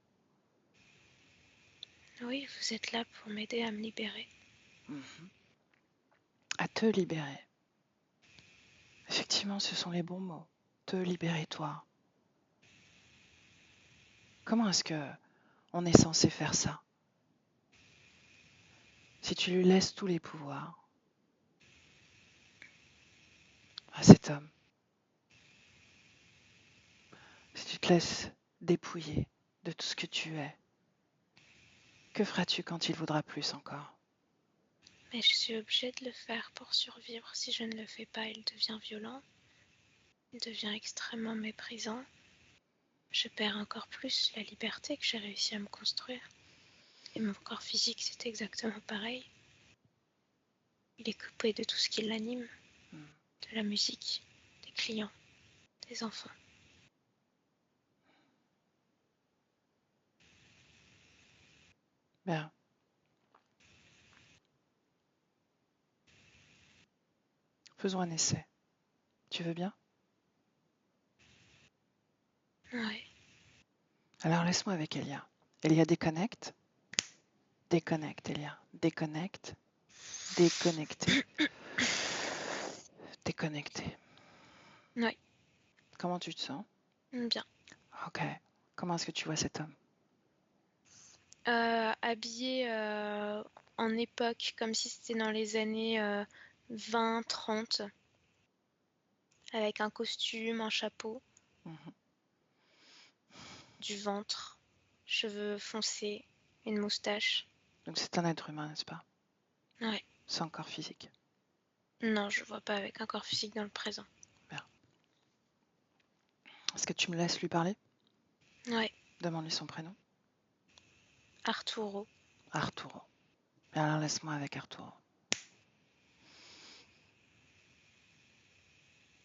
Speaker 3: Oui, vous êtes là pour m'aider à me libérer.
Speaker 1: Mhm. À te libérer. Effectivement, ce sont les bons mots. Te libérer, toi. Comment est-ce que on est censé faire ça? Si tu lui laisses tous les pouvoirs à cet homme, si tu te laisses dépouiller de tout ce que tu es, que feras-tu quand il voudra plus encore?
Speaker 3: Mais je suis obligée de le faire pour survivre. Si je ne le fais pas, il devient violent. Il devient extrêmement méprisant. Je perds encore plus la liberté que j'ai réussi à me construire. Et mon corps physique, c'est exactement pareil. Il est coupé de tout ce qui l'anime,
Speaker 1: Hmm.
Speaker 3: de la musique, des clients, des enfants.
Speaker 1: Bien, faisons un essai. Tu veux bien?
Speaker 3: Ouais,
Speaker 1: Alors laisse-moi avec Elia. Elia, déconnecte. Déconnecte, Elia. Déconnecte. Déconnecté. Déconnecté.
Speaker 3: ouais,
Speaker 1: Comment tu te sens?
Speaker 3: bien.
Speaker 1: Ok. Comment est-ce que tu vois cet homme?
Speaker 3: Habillé en époque, comme si c'était dans les années 20-30, avec un costume, un chapeau,
Speaker 1: Mhm.
Speaker 3: du ventre, cheveux foncés, une moustache.
Speaker 1: Donc c'est un être humain, n'est-ce pas?
Speaker 3: Ouais,
Speaker 1: Sans corps physique.
Speaker 3: non, je vois pas avec un corps physique dans le présent.
Speaker 1: Bien. Est-ce que tu me laisses lui parler?
Speaker 3: Ouais,
Speaker 1: Demande-lui son prénom.
Speaker 3: Arturo.
Speaker 1: Arturo. Bien, alors laisse-moi avec Arturo.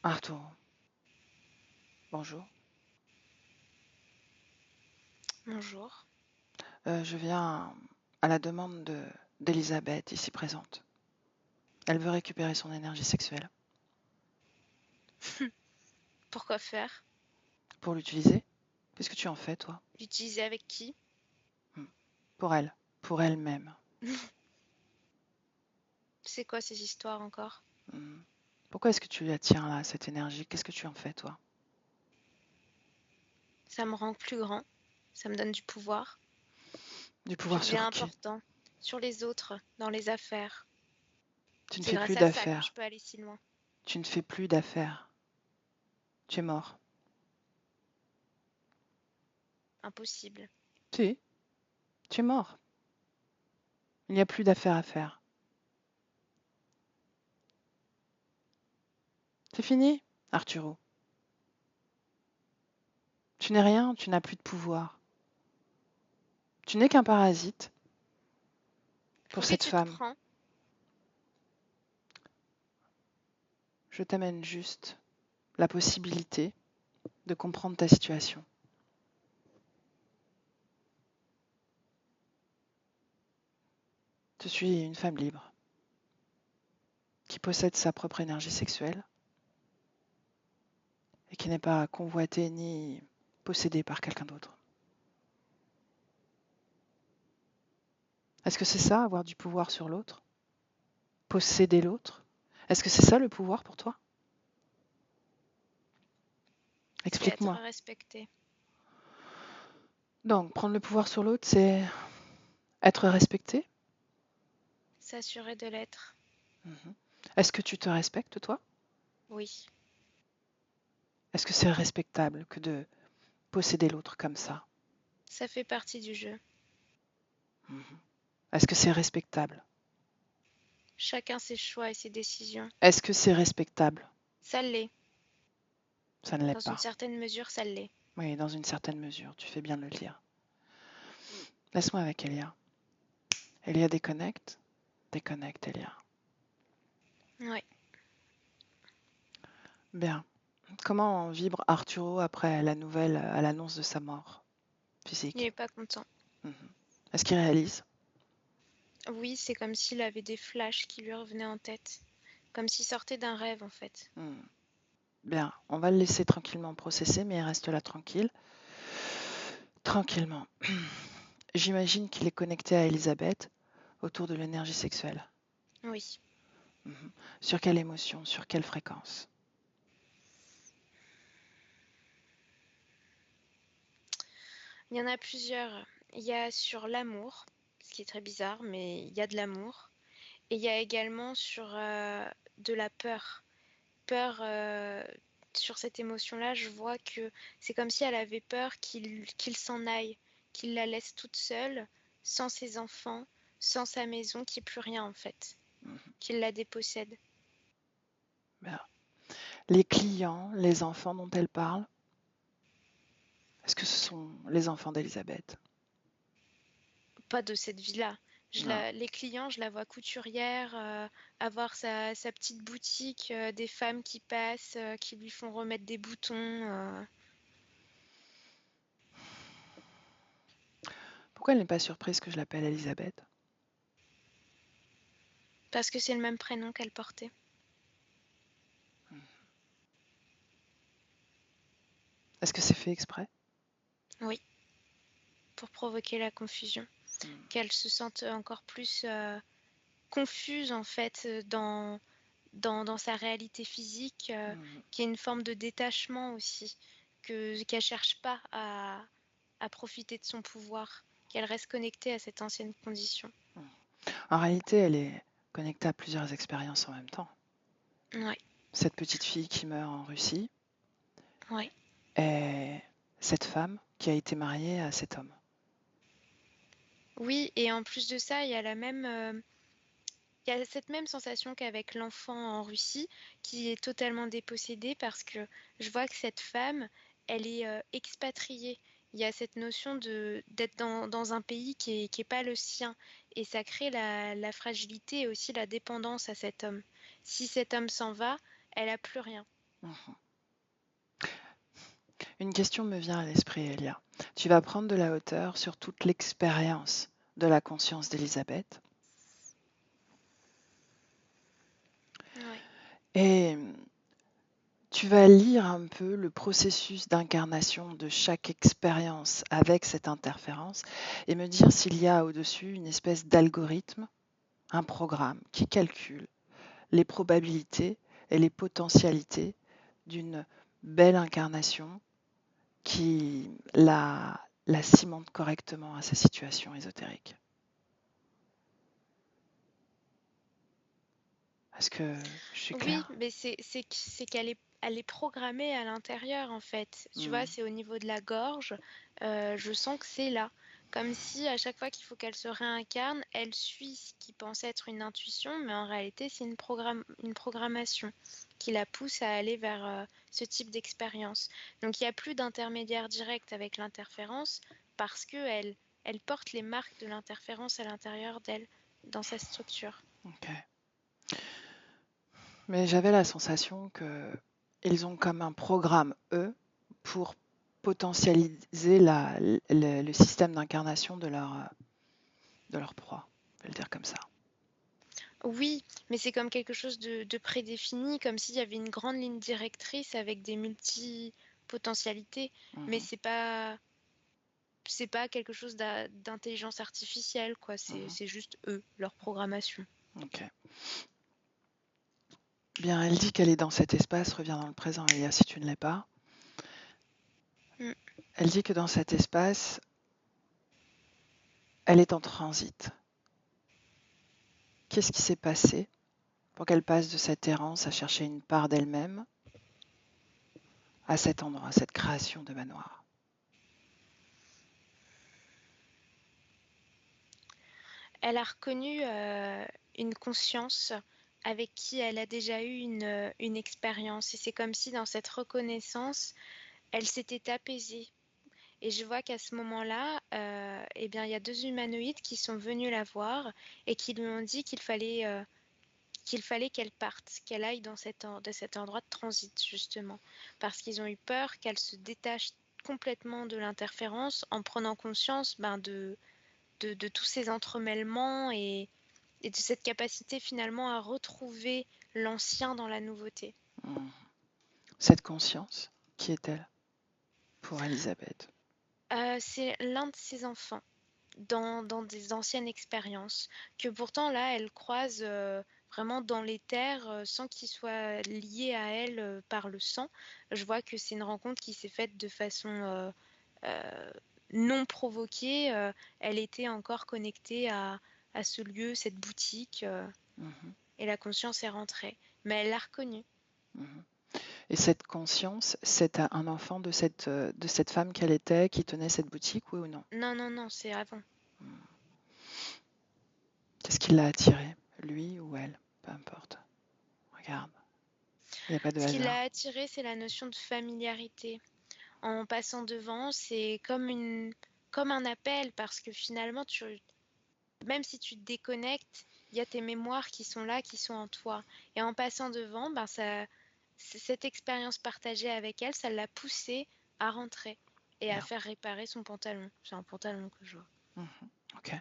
Speaker 1: Arturo. Bonjour.
Speaker 3: Bonjour.
Speaker 1: Je viens à la demande d'Elisabeth, ici présente. Elle veut récupérer son énergie sexuelle.
Speaker 3: Pourquoi faire?
Speaker 1: Pour l'utiliser? Qu'est-ce que tu en fais, toi?
Speaker 3: L'utiliser avec qui?
Speaker 1: Pour elle. Pour elle-même.
Speaker 3: C'est quoi ces histoires encore?
Speaker 1: Hmm. Pourquoi est-ce que tu la tiens là, cette énergie? Qu'est-ce que tu en fais, toi?
Speaker 3: Ça me rend plus grand, ça me donne du pouvoir.
Speaker 1: Du
Speaker 3: Je
Speaker 1: pouvoir
Speaker 3: deviens
Speaker 1: sur qui?
Speaker 3: important sur les autres, dans les affaires.
Speaker 1: Tu ne
Speaker 3: C'est
Speaker 1: fais
Speaker 3: grâce
Speaker 1: plus
Speaker 3: à ça que je
Speaker 1: d'affaires.
Speaker 3: peux aller si loin.
Speaker 1: Tu ne fais plus d'affaires. Tu es mort.
Speaker 3: Impossible.
Speaker 1: Si, tu es mort. Il n'y a plus d'affaires à faire. C'est fini, Arturo. Tu n'es rien, tu n'as plus de pouvoir. Tu n'es qu'un parasite pour
Speaker 3: Pour qui
Speaker 1: cette
Speaker 3: tu te
Speaker 1: femme.
Speaker 3: prends?
Speaker 1: Je t'amène juste la possibilité de comprendre ta situation. Je suis une femme libre qui possède sa propre énergie sexuelle et qui n'est pas convoité ni possédé par quelqu'un d'autre. Est-ce que c'est ça, avoir du pouvoir sur l'autre? Posséder l'autre? Est-ce que c'est ça le pouvoir pour toi?
Speaker 3: C'est être
Speaker 1: Explique-moi.
Speaker 3: respecté.
Speaker 1: Donc, prendre le pouvoir sur l'autre, c'est être respecté?
Speaker 3: S'assurer de l'être.
Speaker 1: Mhm. Est-ce que tu te respectes, toi?
Speaker 3: Oui.
Speaker 1: Est-ce que c'est respectable que de posséder l'autre comme ça?
Speaker 3: Ça fait partie du jeu.
Speaker 1: Mhm. Est-ce que c'est respectable?
Speaker 3: Chacun ses choix et ses décisions.
Speaker 1: Est-ce que c'est respectable?
Speaker 3: Ça l'est.
Speaker 1: Ça ne l'est
Speaker 3: Dans une
Speaker 1: pas.
Speaker 3: certaine mesure, ça l'est.
Speaker 1: Oui, dans une certaine mesure, tu fais bien de le dire. Laisse-moi avec Elia. Elia déconnecte. Déconnecte, Elia.
Speaker 3: Oui.
Speaker 1: Bien. Comment vibre Arturo après la nouvelle, à l'annonce de sa mort
Speaker 3: Il
Speaker 1: physique?
Speaker 3: n'est pas content.
Speaker 1: Mhm. Est-ce qu'il réalise?
Speaker 3: Oui, c'est comme s'il avait des flashs qui lui revenaient en tête. Comme s'il sortait d'un rêve, en fait.
Speaker 1: Bien, on va le laisser tranquillement processer, mais il reste là tranquille. Tranquillement. J'imagine qu'il est connecté à Elisabeth autour de l'énergie sexuelle.
Speaker 3: Oui.
Speaker 1: Sur quelle émotion? Sur quelle fréquence?
Speaker 3: Il y en a plusieurs. Il y a sur l'amour, ce qui est très bizarre, mais il y a de l'amour. Et il y a également sur de la peur. Peur, sur cette émotion-là, je vois que c'est comme si elle avait peur qu'il s'en aille, qu'il la laisse toute seule, sans ses enfants, sans sa maison, qu'il n'y ait plus rien en fait, qu'il la dépossède.
Speaker 1: Bien. Les clients, les enfants dont elle parle, est-ce que ce sont les enfants d'Elisabeth?
Speaker 3: Pas de cette vie-là.
Speaker 1: Non.
Speaker 3: Les clients, je la vois couturière, avoir sa petite boutique, des femmes qui passent, qui lui font remettre des boutons.
Speaker 1: Pourquoi elle n'est pas surprise que je l'appelle Elisabeth?
Speaker 3: Parce que c'est le même prénom qu'elle portait.
Speaker 1: Est-ce que c'est fait exprès?
Speaker 3: Oui, pour provoquer la confusion. Qu'elle se sente encore plus confuse en fait dans sa réalité physique, qu'il y ait une forme de détachement aussi, qu'elle cherche pas à profiter de son pouvoir, qu'elle reste connectée à cette ancienne condition.
Speaker 1: En réalité, elle est connectée à plusieurs expériences en même temps.
Speaker 3: Ouais,
Speaker 1: Cette petite fille qui meurt en Russie
Speaker 3: ouais.
Speaker 1: et cette femme qui a été mariée à cet homme.
Speaker 3: Oui, et en plus de ça, il y a il y a cette même sensation qu'avec l'enfant en Russie, qui est totalement dépossédé parce que je vois que cette femme, elle est expatriée. Il y a cette notion d'être dans un pays qui est pas le sien. Et ça crée la fragilité et aussi la dépendance à cet homme. Si cet homme s'en va, elle a plus rien.
Speaker 1: Une question me vient à l'esprit, Elia. Tu vas prendre de la hauteur sur toute l'expérience de la conscience d'Elisabeth.
Speaker 3: Ouais.
Speaker 1: Et tu vas lire un peu le processus d'incarnation de chaque expérience avec cette interférence et me dire s'il y a au-dessus une espèce d'algorithme, un programme qui calcule les probabilités et les potentialités d'une belle incarnation qui la cimente correctement à sa situation ésotérique. Est-ce que je suis
Speaker 3: Oui,
Speaker 1: claire?
Speaker 3: mais c'est qu'elle elle est programmée à l'intérieur en fait. Tu vois, c'est au niveau de la gorge. Je sens que c'est là. Comme si à chaque fois qu'il faut qu'elle se réincarne, elle suit ce qui pense être une intuition, mais en réalité c'est une programmation qui la pousse à aller vers ce type d'expérience. Donc il n'y a plus d'intermédiaire direct avec l'interférence parce que elle porte les marques de l'interférence à l'intérieur d'elle, dans sa structure.
Speaker 1: Ok. Mais j'avais la sensation qu'ils ont comme un programme, eux, pour potentialiser le système d'incarnation de leur proie. Je vais le dire comme ça.
Speaker 3: Oui, mais c'est comme quelque chose de prédéfini, comme s'il y avait une grande ligne directrice avec des multipotentialités, mais
Speaker 1: Mhm,
Speaker 3: c'est pas quelque chose d'intelligence artificielle, quoi.
Speaker 1: mhm.
Speaker 3: C'est juste eux, leur programmation.
Speaker 1: Ok. Bien, elle dit qu'elle est dans cet espace. Reviens dans le présent, Elia, si tu ne l'es pas.
Speaker 3: Mm.
Speaker 1: Elle dit que dans cet espace, elle est en transit. Qu'est-ce qui s'est passé pour qu'elle passe de cette errance à chercher une part d'elle-même à cet endroit, cette création de manoir?
Speaker 3: Elle a reconnu une conscience avec qui elle a déjà eu une expérience. Et c'est comme si dans cette reconnaissance, elle s'était apaisée. Et je vois qu'à ce moment-là, eh bien, il y a deux humanoïdes qui sont venus la voir et qui lui ont dit qu'il fallait qu'elle parte, qu'elle aille dans de cet endroit de transit, justement. Parce qu'ils ont eu peur qu'elle se détache complètement de l'interférence en prenant conscience de tous ces entremêlements et de cette capacité finalement à retrouver l'ancien dans la nouveauté.
Speaker 1: Mhm. Cette conscience, qui est-elle pour Elisabeth?
Speaker 3: C'est l'un de ses enfants dans des anciennes expériences que pourtant là elle croise vraiment dans les terres sans qu'il soit lié à elle par le sang. Je vois que c'est une rencontre qui s'est faite de façon euh, non provoquée. Elle était encore connectée à ce lieu, cette boutique,
Speaker 1: Mhm,
Speaker 3: et la conscience est rentrée. Mais elle l'a reconnu.
Speaker 1: mhm. Et cette conscience, c'est un enfant de cette femme qu'elle était, qui tenait cette boutique, oui ou non?
Speaker 3: Non, non, non, c'est avant.
Speaker 1: Mhm. Qu'est-ce qui l'a attiré, lui ou elle? Peu importe. Regarde, il n'y a pas de
Speaker 3: Ce qui l'a
Speaker 1: hasard.
Speaker 3: attiré, c'est la notion de familiarité. En passant devant, c'est comme un appel parce que finalement, même si tu te déconnectes, il y a tes mémoires qui sont là, qui sont en toi. Et en passant devant, ben cette expérience partagée avec elle, ça l'a poussée à rentrer et à
Speaker 1: Bien.
Speaker 3: faire réparer son pantalon. C'est un pantalon que je vois.
Speaker 1: Mhm. Ok,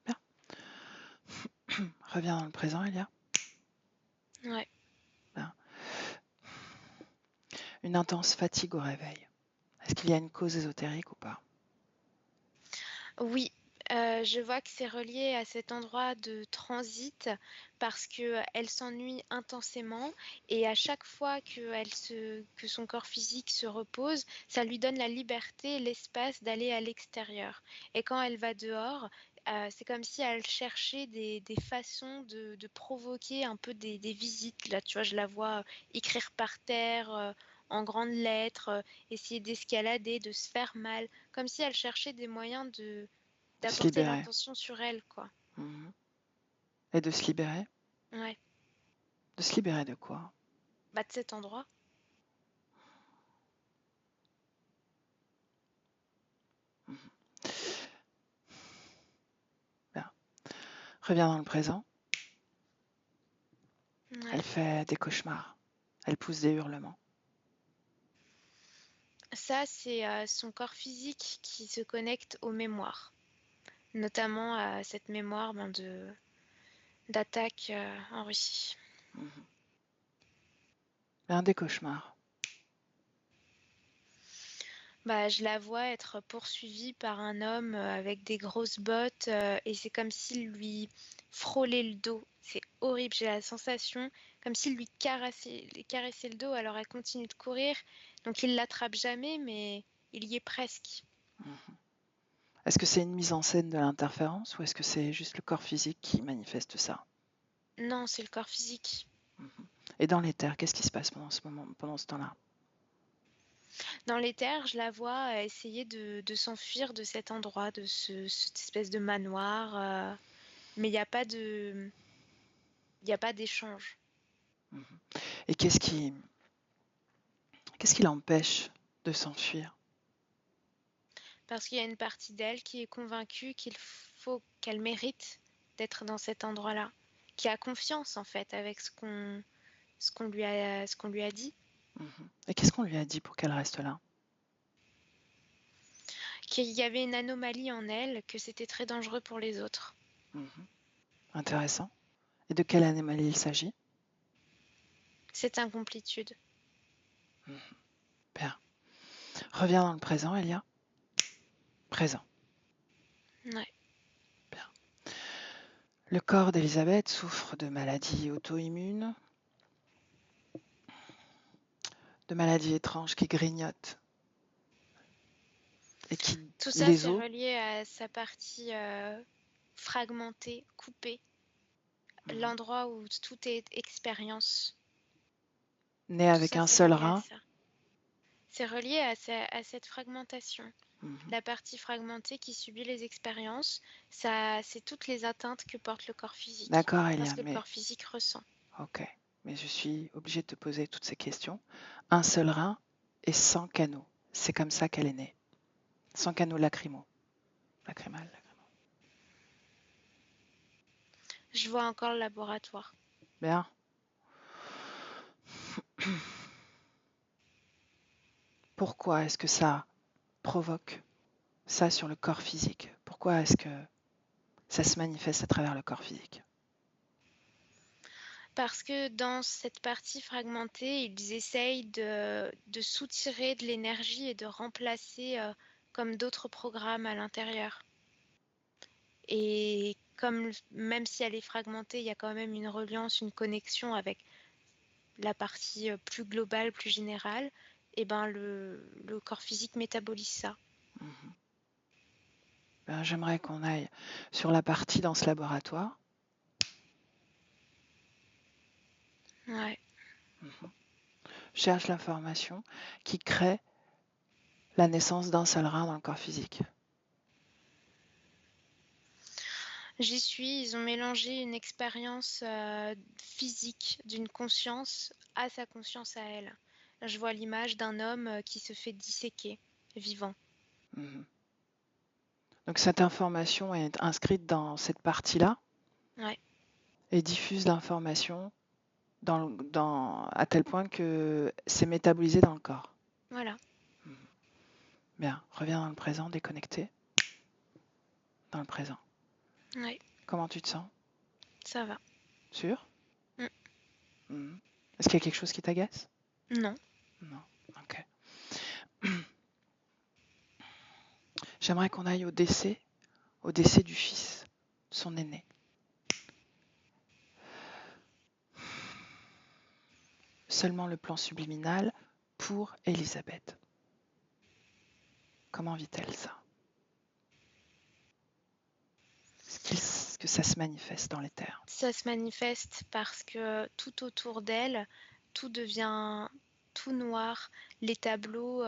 Speaker 1: bien. Reviens dans le présent, Elia.
Speaker 3: Ouais.
Speaker 1: Bien. Une intense fatigue au réveil. Est-ce qu'il y a une cause ésotérique ou pas?
Speaker 3: Oui, je vois que c'est relié à cet endroit de transit parce que elle s'ennuie intensément et à chaque fois que son corps physique se repose, ça lui donne la liberté, l'espace d'aller à l'extérieur. Et quand elle va dehors, c'est comme si elle cherchait des façons de provoquer un peu des visites. Là, tu vois, je la vois écrire par terre, en grandes lettres, essayer d'escalader, de se faire mal comme si elle cherchait des moyens
Speaker 1: De se
Speaker 3: d'apporter
Speaker 1: libérer.
Speaker 3: l'attention sur elle, quoi.
Speaker 1: Mhm. Et de se libérer?
Speaker 3: Ouais.
Speaker 1: De se libérer de quoi?
Speaker 3: Bah, de cet endroit.
Speaker 1: Mhm. Bien. Reviens dans le présent.
Speaker 3: Ouais.
Speaker 1: Elle fait des cauchemars. Elle pousse des hurlements.
Speaker 3: Ça, c'est son corps physique qui se connecte aux mémoires, notamment à cette mémoire d'attaque en Russie.
Speaker 1: Mhm. Bien, des cauchemars.
Speaker 3: Bah, je la vois être poursuivie par un homme avec des grosses bottes et c'est comme s'il lui frôlait le dos. C'est horrible, j'ai la sensation comme s'il lui caressait le dos, alors elle continue de courir. Donc il l'attrape jamais, mais il y est presque.
Speaker 1: Mhm. Est-ce que c'est une mise en scène de l'interférence ou est-ce que c'est juste le corps physique qui manifeste ça?
Speaker 3: Non, c'est le corps physique.
Speaker 1: Mhm. Et dans l'éther, qu'est-ce qui se passe pendant ce moment, pendant ce temps-là?
Speaker 3: Dans les terres, je la vois essayer de s'enfuir de cet endroit, cette espèce de manoir, mais il n'y a pas d'échange.
Speaker 1: Mhm. Et qu'est-ce qui l'empêche de s'enfuir?
Speaker 3: Parce qu'il y a une partie d'elle qui est convaincue qu'elle mérite d'être dans cet endroit-là, qui a confiance en fait avec ce qu'on lui a dit,
Speaker 1: Mhm. Et qu'est-ce qu'on lui a dit pour qu'elle reste là?
Speaker 3: qu'il y avait une anomalie en elle, que c'était très dangereux pour les autres.
Speaker 1: Mhm. Intéressant. Et de quel animal il s'agit?
Speaker 3: Cette incomplétude.
Speaker 1: Bien. Reviens dans le présent, Elia. Présent.
Speaker 3: Ouais.
Speaker 1: Bien. Le corps d'Elisabeth souffre de maladies auto-immunes, de maladies étranges qui grignotent et qui
Speaker 3: Tout ça,
Speaker 1: les
Speaker 3: c'est
Speaker 1: os.
Speaker 3: relié à sa partie fragmentée, coupée,
Speaker 1: Mhm.
Speaker 3: l'endroit où tout est expérience.
Speaker 1: Né
Speaker 3: Tout
Speaker 1: avec
Speaker 3: ça,
Speaker 1: un
Speaker 3: c'est
Speaker 1: seul
Speaker 3: relié à
Speaker 1: rein.
Speaker 3: ça. C'est relié à cette fragmentation.
Speaker 1: Mhm.
Speaker 3: La partie fragmentée qui subit les expériences, ça, c'est toutes les atteintes que porte le corps physique.
Speaker 1: D'accord,
Speaker 3: Parce
Speaker 1: Elia,
Speaker 3: que le
Speaker 1: mais
Speaker 3: corps physique ressent.
Speaker 1: ok. Mais je suis obligée de te poser toutes ces questions. Un seul rein et 100 canaux. C'est comme ça qu'elle est née. 100 canaux lacrymaux. Lacrymales.
Speaker 3: Je vois encore le laboratoire.
Speaker 1: Bien. Pourquoi est-ce que ça provoque ça sur le corps physique? Pourquoi est-ce que ça se manifeste à travers le corps physique?
Speaker 3: Parce que dans cette partie fragmentée, ils essayent de soutirer de l'énergie et de remplacer comme d'autres programmes à l'intérieur. Et comme même si elle est fragmentée, il y a quand même une reliance, une connexion avec la partie plus globale, plus générale, et ben le corps physique métabolise ça.
Speaker 1: Mhm. Ben, j'aimerais qu'on aille sur la partie dans ce laboratoire.
Speaker 3: Ouais.
Speaker 1: Mhm. Cherche l'information qui crée la naissance d'un seul rein dans le corps physique.
Speaker 3: J'y suis, ils ont mélangé une expérience physique d'une conscience à sa conscience à elle. Là, je vois l'image d'un homme qui se fait disséquer, vivant.
Speaker 1: Mhm. Donc cette information est inscrite dans cette partie-là
Speaker 3: Ouais,
Speaker 1: et diffuse l'information à tel point que c'est métabolisé dans le corps.
Speaker 3: voilà.
Speaker 1: Mhm. Bien, reviens dans le présent, déconnecté. Dans le présent.
Speaker 3: Ouais,
Speaker 1: Comment tu te sens?
Speaker 3: ça va.
Speaker 1: Sûr?
Speaker 3: Mm.
Speaker 1: Mhm. Est-ce qu'il y a quelque chose qui t'agace?
Speaker 3: Non.
Speaker 1: Non. Ok. J'aimerais qu'on aille au décès du fils, son aîné. Seulement le plan subliminal pour Elisabeth. Comment vit-elle ça? Est-ce que ça se manifeste dans les terres?
Speaker 3: Ça se manifeste parce que tout autour d'elle, tout devient tout noir. Les tableaux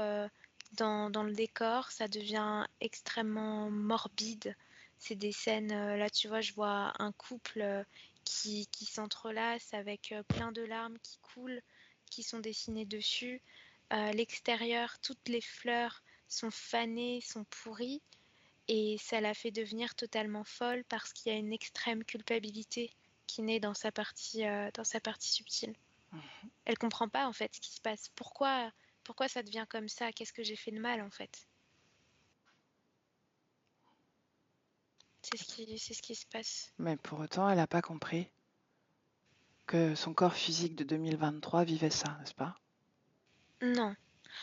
Speaker 3: dans le décor, ça devient extrêmement morbide. C'est des scènes, là tu vois, je vois un couple qui s'entrelace avec plein de larmes qui coulent, qui sont dessinées dessus. L'extérieur, toutes les fleurs sont fanées, sont pourries. Et ça la fait devenir totalement folle parce qu'il y a une extrême culpabilité qui naît dans sa partie subtile. Elle comprend pas en fait ce qui se passe. Pourquoi ça devient comme ça? Qu'est-ce que j'ai fait de mal en fait? C'est ce qui se passe.
Speaker 1: Mais pour autant, elle n'a pas compris que son corps physique de 2023 vivait ça, n'est-ce pas?
Speaker 3: Non,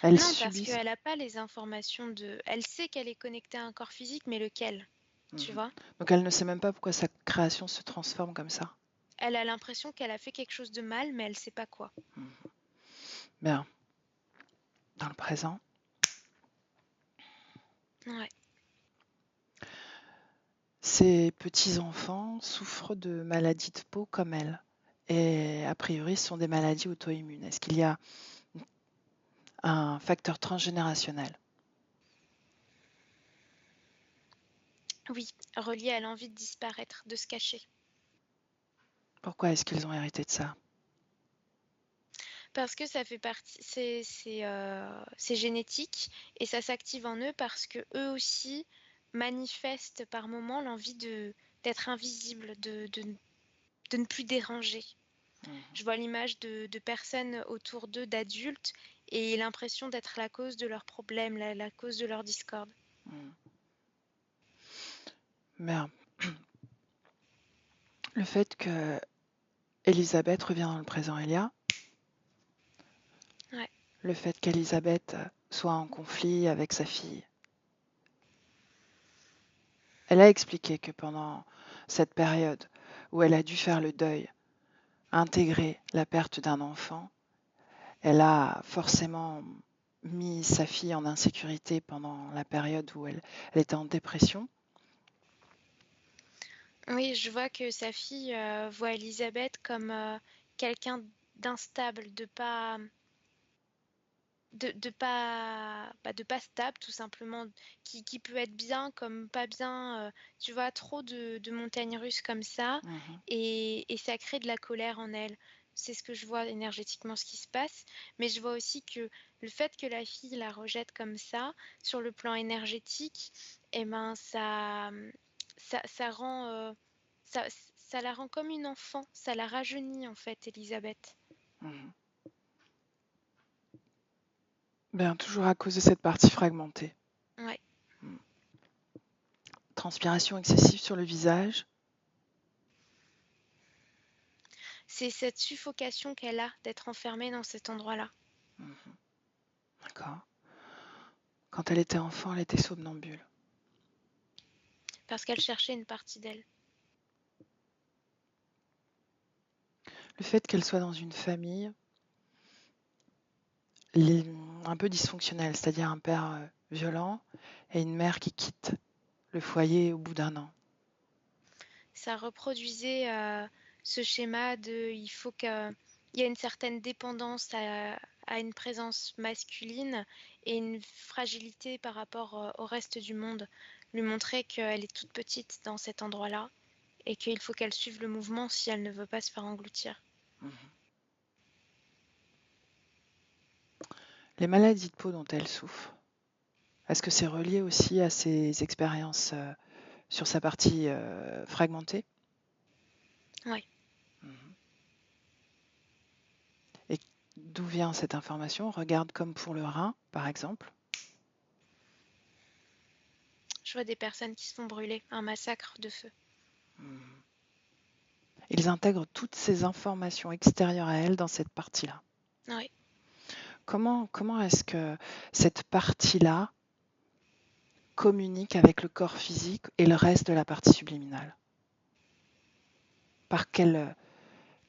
Speaker 1: Elle
Speaker 3: non parce
Speaker 1: subit.
Speaker 3: qu'elle n'a pas les informations de. Elle sait qu'elle est connectée à un corps physique, mais lequel? Tu
Speaker 1: Mhm.
Speaker 3: vois?
Speaker 1: Donc elle ne sait même pas pourquoi sa création se transforme comme ça.
Speaker 3: Elle a l'impression qu'elle a fait quelque chose de mal, mais elle sait pas quoi.
Speaker 1: Mhm. Bien. Dans le présent,
Speaker 3: Ouais.
Speaker 1: ses petits-enfants souffrent de maladies de peau comme elle. Et a priori, ce sont des maladies auto-immunes. Est-ce qu'il y a un facteur transgénérationnel?
Speaker 3: Oui, relié à l'envie de disparaître, de se cacher.
Speaker 1: Pourquoi est-ce qu'ils ont hérité de ça?
Speaker 3: Parce que ça fait partie, c'est génétique et ça s'active en eux parce que eux aussi manifestent par moments l'envie d'être invisibles, de ne plus déranger.
Speaker 1: Mhm.
Speaker 3: Je vois l'image de personnes autour d'eux, d'adultes, et l'impression d'être la cause de leurs problèmes, la cause de leur discorde.
Speaker 1: Mhm. Merde. Le fait que Elisabeth revient dans le présent, Elia.
Speaker 3: Ouais.
Speaker 1: Le fait qu'Elisabeth soit en conflit avec sa fille. Elle a expliqué que pendant cette période où elle a dû faire le deuil, intégrer la perte d'un enfant, elle a forcément mis sa fille en insécurité pendant la période où elle était en dépression.
Speaker 3: Oui, je vois que sa fille voit Elisabeth comme quelqu'un d'instable, de pas stable tout simplement, qui peut être bien comme pas bien, tu vois, trop de montagnes russes comme ça,
Speaker 1: Mhm,
Speaker 3: et ça crée de la colère en elle. C'est ce que je vois énergétiquement, ce qui se passe, mais je vois aussi que le fait que la fille la rejette comme ça, sur le plan énergétique, eh ben ça rend, ça, ça la rend comme une enfant, ça la rajeunit en fait, Elisabeth.
Speaker 1: mhm. Bien, toujours à cause de cette partie fragmentée.
Speaker 3: Ouais.
Speaker 1: Mm. Transpiration excessive sur le visage.
Speaker 3: C'est cette suffocation qu'elle a d'être enfermée dans cet endroit-là.
Speaker 1: Mhm, d'accord. Quand elle était enfant, elle était somnambule.
Speaker 3: Parce qu'elle cherchait une partie d'elle.
Speaker 1: Le fait qu'elle soit dans une famille un peu dysfonctionnelle, c'est-à-dire un père violent et une mère qui quitte le foyer au bout d'un an.
Speaker 3: Ça reproduisait ce schéma de il faut qu'il y ait une certaine dépendance à une présence masculine et une fragilité par rapport au reste du monde. Lui montrer qu'elle est toute petite dans cet endroit-là et qu'il faut qu'elle suive le mouvement si elle ne veut pas se faire engloutir.
Speaker 1: Mhm. Les maladies de peau dont elle souffre, est-ce que c'est relié aussi à ses expériences sur sa partie fragmentée?
Speaker 3: Oui.
Speaker 1: Mhm. Et d'où vient cette information? Regarde comme pour le rein, par exemple.
Speaker 3: Je vois des personnes qui se font brûler, un massacre de feu.
Speaker 1: Mhm. Ils intègrent toutes ces informations extérieures à elle dans cette partie-là.
Speaker 3: Oui.
Speaker 1: Comment est-ce que cette partie-là communique avec le corps physique et le reste de la partie subliminale? Par quel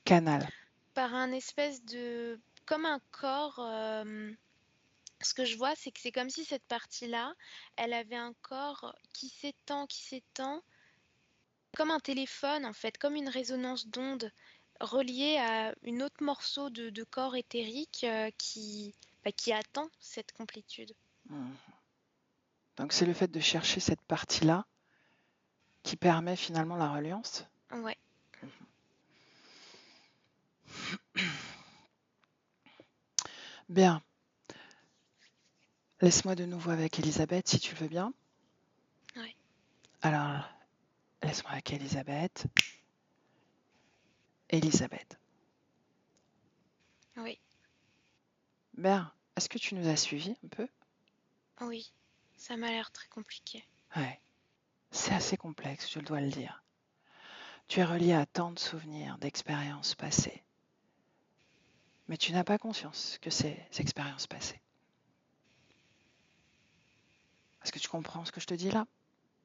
Speaker 1: canal?
Speaker 3: Par un espèce de... comme un corps... ce que je vois, c'est que c'est comme si cette partie-là, elle avait un corps qui s'étend, comme un téléphone en fait, comme une résonance d'ondes reliée à une autre morceau de corps éthérique qui attend cette complétude.
Speaker 1: Mhm. Donc c'est le fait de chercher cette partie-là qui permet finalement la reliance.
Speaker 3: Ouais.
Speaker 1: Bien, laisse-moi de nouveau avec Elisabeth si tu le veux bien.
Speaker 3: Ouais.
Speaker 1: Alors, laisse-moi avec Elisabeth. Elisabeth.
Speaker 3: Oui.
Speaker 1: Bien, est-ce que tu nous as suivis un peu?
Speaker 3: Oui. Ça m'a l'air très compliqué.
Speaker 1: Ouais, c'est assez complexe, je dois le dire. Tu es relié à tant de souvenirs, d'expériences passées. Mais tu n'as pas conscience que ces expériences passées. Est-ce que tu comprends ce que je te dis là?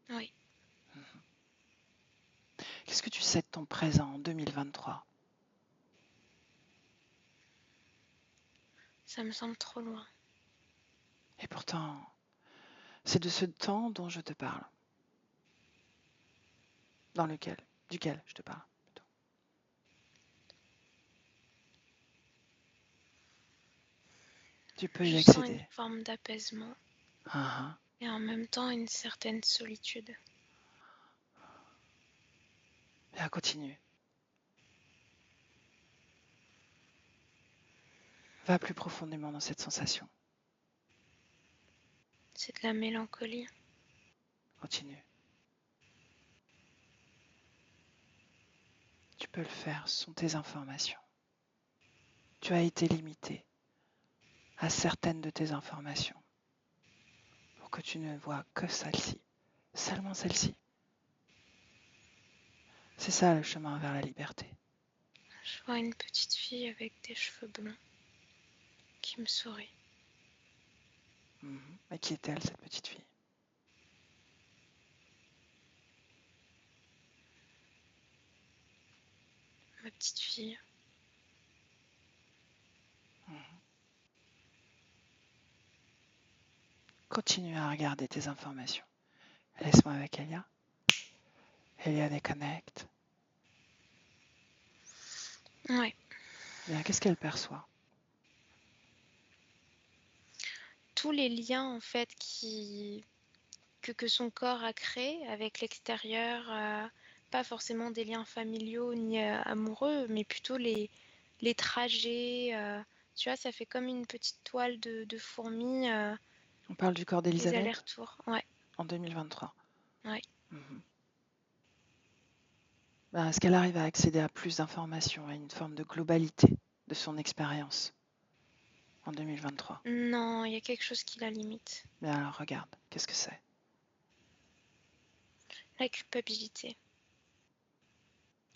Speaker 3: Oui.
Speaker 1: Qu'est-ce que tu sais de ton présent en 2023?
Speaker 3: Ça me semble trop loin.
Speaker 1: Et pourtant, c'est de ce temps dont je te parle. Duquel je te parle plutôt. Tu peux
Speaker 3: Je
Speaker 1: y
Speaker 3: sens une
Speaker 1: accéder.
Speaker 3: forme d'apaisement
Speaker 1: Ah,
Speaker 3: et en même temps une certaine solitude.
Speaker 1: Bien, continue. Va plus profondément dans cette sensation.
Speaker 3: C'est de la mélancolie.
Speaker 1: Continue. Tu peux le faire, ce sont tes informations. Tu as été limité à certaines de tes informations pour que tu ne vois que celle-ci, seulement celle-ci. C'est ça le chemin vers la liberté.
Speaker 3: Je vois une petite fille avec des cheveux blonds qui me sourit.
Speaker 1: Et qui est-elle, cette petite fille?
Speaker 3: Ma petite fille.
Speaker 1: Continue à regarder tes informations. Laisse-moi avec Elia. Elia déconnecte.
Speaker 3: Ouais.
Speaker 1: Bien, qu'est-ce qu'elle perçoit?
Speaker 3: Tous les liens en fait que son corps a créés avec l'extérieur, pas forcément des liens familiaux ni amoureux, mais plutôt les trajets. Tu vois, ça fait comme une petite toile de fourmis,
Speaker 1: On parle du corps
Speaker 3: les
Speaker 1: d'Elisabeth
Speaker 3: allers-retours. Ouais,
Speaker 1: en 2023.
Speaker 3: ouais.
Speaker 1: Mhm. Ben, est-ce qu'elle arrive à accéder à plus d'informations, à une forme de globalité de son expérience en 2023?
Speaker 3: Non, il y a quelque chose qui la limite.
Speaker 1: Bien alors regarde, qu'est-ce que c'est?
Speaker 3: La culpabilité.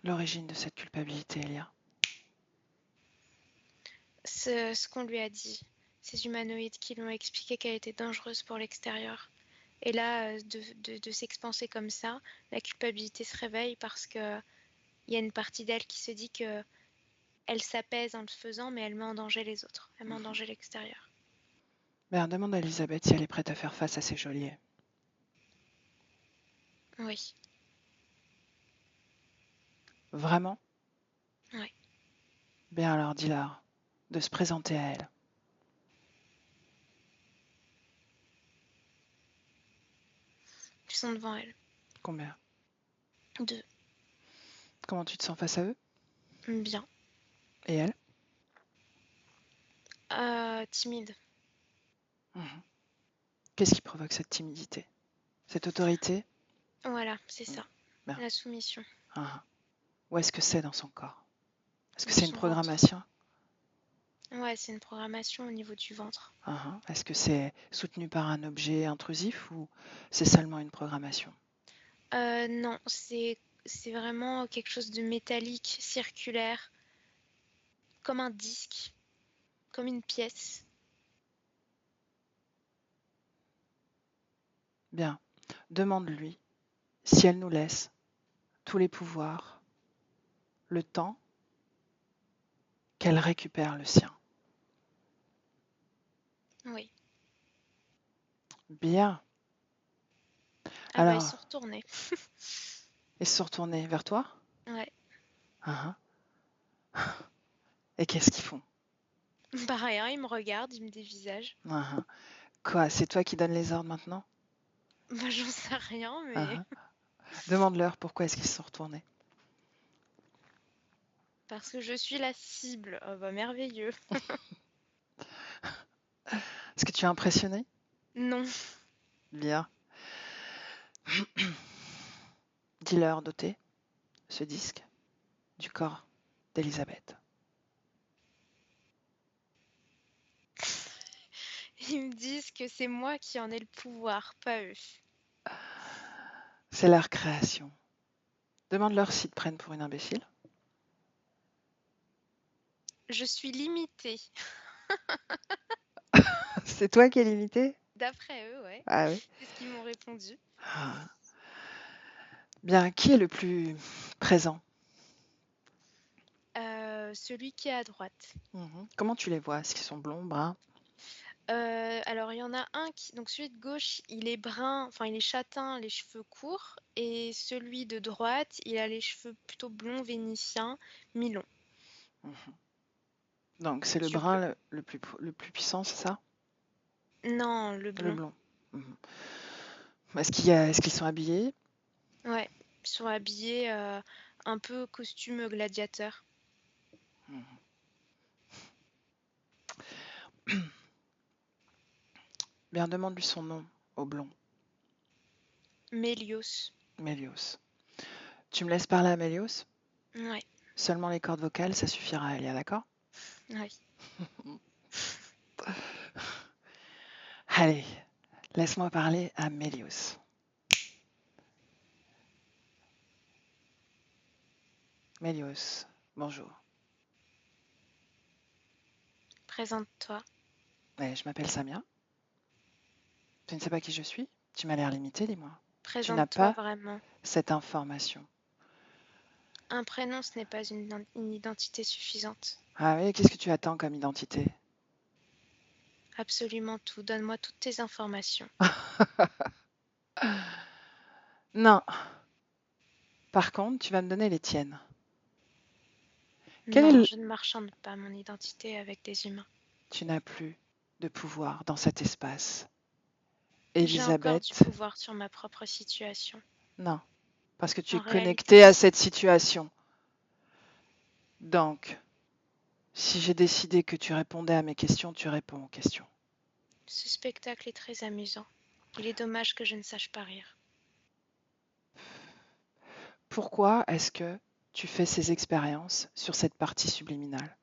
Speaker 1: L'origine de cette culpabilité, Elia.
Speaker 3: Ce qu'on lui a dit, ces humanoïdes qui lui ont expliqué qu'elle était dangereuse pour l'extérieur. Et là, de s'expanser comme ça, la culpabilité se réveille parce que il y a une partie d'elle qui se dit que elle s'apaise en le faisant, mais elle met en danger les autres. Elle met en danger l'extérieur.
Speaker 1: Ben, demande à Elisabeth si elle est prête à faire face à ces geôliers.
Speaker 3: Oui,
Speaker 1: Vraiment?
Speaker 3: oui.
Speaker 1: Bien alors dis-leur de se présenter à elle.
Speaker 3: Ils sont devant elle.
Speaker 1: Combien?
Speaker 3: 2.
Speaker 1: Comment tu te sens face à eux?
Speaker 3: Bien.
Speaker 1: Et elle?
Speaker 3: Timide.
Speaker 1: Mhm. Qu'est-ce qui provoque cette timidité? Cette autorité?
Speaker 3: Voilà, c'est ça.
Speaker 1: Bien.
Speaker 3: La soumission.
Speaker 1: Mhm. Où est-ce que c'est dans son corps? Est-ce que
Speaker 3: Dans
Speaker 1: c'est une
Speaker 3: son ventre.
Speaker 1: programmation?
Speaker 3: Ouais, c'est une programmation au niveau du ventre.
Speaker 1: Est-ce que c'est soutenu par un objet intrusif ou c'est seulement une programmation?
Speaker 3: Non, c'est vraiment quelque chose de métallique, circulaire, comme un disque, comme une pièce.
Speaker 1: Bien. Demande-lui si elle nous laisse tous les pouvoirs, le temps qu'elle récupère le sien.
Speaker 3: Oui.
Speaker 1: Bien.
Speaker 3: Ah bah, ils
Speaker 1: Alors,
Speaker 3: sont retournés.
Speaker 1: ils se sont retournés vers toi?
Speaker 3: Ouais.
Speaker 1: Uhum. Et qu'est-ce qu'ils font?
Speaker 3: Bah rien, ils me regardent, ils me dévisagent.
Speaker 1: Uhum. Quoi, c'est toi qui donnes les ordres maintenant?
Speaker 3: Bah j'en sais rien, mais
Speaker 1: Uhum. Demande-leur pourquoi est-ce qu'ils se sont retournés.
Speaker 3: parce que je suis la cible. Oh bah merveilleux.
Speaker 1: Est-ce que tu es impressionné?
Speaker 3: Non.
Speaker 1: Bien. Dis-leur d'ôter ce disque du corps d'Elisabeth.
Speaker 3: Ils me disent que c'est moi qui en ai le pouvoir, pas eux.
Speaker 1: C'est leur création. Demande-leur s'ils te prennent pour une imbécile.
Speaker 3: Je suis limitée.
Speaker 1: C'est toi qui es limité?
Speaker 3: D'après eux, ouais.
Speaker 1: Ah oui.
Speaker 3: C'est ce qu'ils m'ont répondu.
Speaker 1: Ah. Bien, qui est le plus présent?
Speaker 3: Celui qui est à droite.
Speaker 1: Comment tu les vois? Est-ce qu'ils sont blonds, bruns?
Speaker 3: Alors il y en a un qui, donc celui de gauche, il est brun, enfin il est châtain, les cheveux courts, et celui de droite, il a les cheveux plutôt blonds vénitiens, mi-longs,
Speaker 1: Mhm. Donc c'est le
Speaker 3: yeux bleus.
Speaker 1: brun le plus puissant, c'est ça?
Speaker 3: Non, le
Speaker 1: Le
Speaker 3: blond.
Speaker 1: blond. Mhm. Est-ce qu'ils sont habillés?
Speaker 3: Ouais, ils sont habillés un peu costume gladiateur.
Speaker 1: Mhm. Bien, demande-lui son nom au blond.
Speaker 3: Mélios.
Speaker 1: Mélios. Tu me laisses parler à Mélios?
Speaker 3: Ouais,
Speaker 1: Seulement les cordes vocales, ça suffira, Elia, d'accord?
Speaker 3: ouais.
Speaker 1: Allez, laisse-moi parler à Mélios. Mélios, bonjour.
Speaker 3: Présente-toi.
Speaker 1: Je m'appelle Samia. Tu ne sais pas qui je suis? Tu m'as l'air limité, dis-moi. Tu n'as
Speaker 3: Présente-toi
Speaker 1: pas
Speaker 3: vraiment.
Speaker 1: cette information.
Speaker 3: Un prénom, ce n'est pas une identité suffisante.
Speaker 1: Ah oui, qu'est-ce que tu attends comme identité?
Speaker 3: Absolument tout. Donne-moi toutes tes informations.
Speaker 1: Non. Par contre, tu vas me donner les tiennes. Quel est
Speaker 3: Non,
Speaker 1: le...
Speaker 3: je ne marchande pas mon identité avec des humains.
Speaker 1: Tu n'as plus de pouvoir dans cet espace.
Speaker 3: J'ai encore du
Speaker 1: Elisabeth,
Speaker 3: pouvoir sur ma propre situation.
Speaker 1: non, parce que tu es
Speaker 3: En
Speaker 1: connectée
Speaker 3: réalité,
Speaker 1: à cette situation. Donc, si j'ai décidé que tu répondais à mes questions, tu réponds aux questions.
Speaker 3: ce spectacle est très amusant. Il est dommage que je ne sache pas rire.
Speaker 1: Pourquoi est-ce que tu fais ces expériences sur cette partie subliminale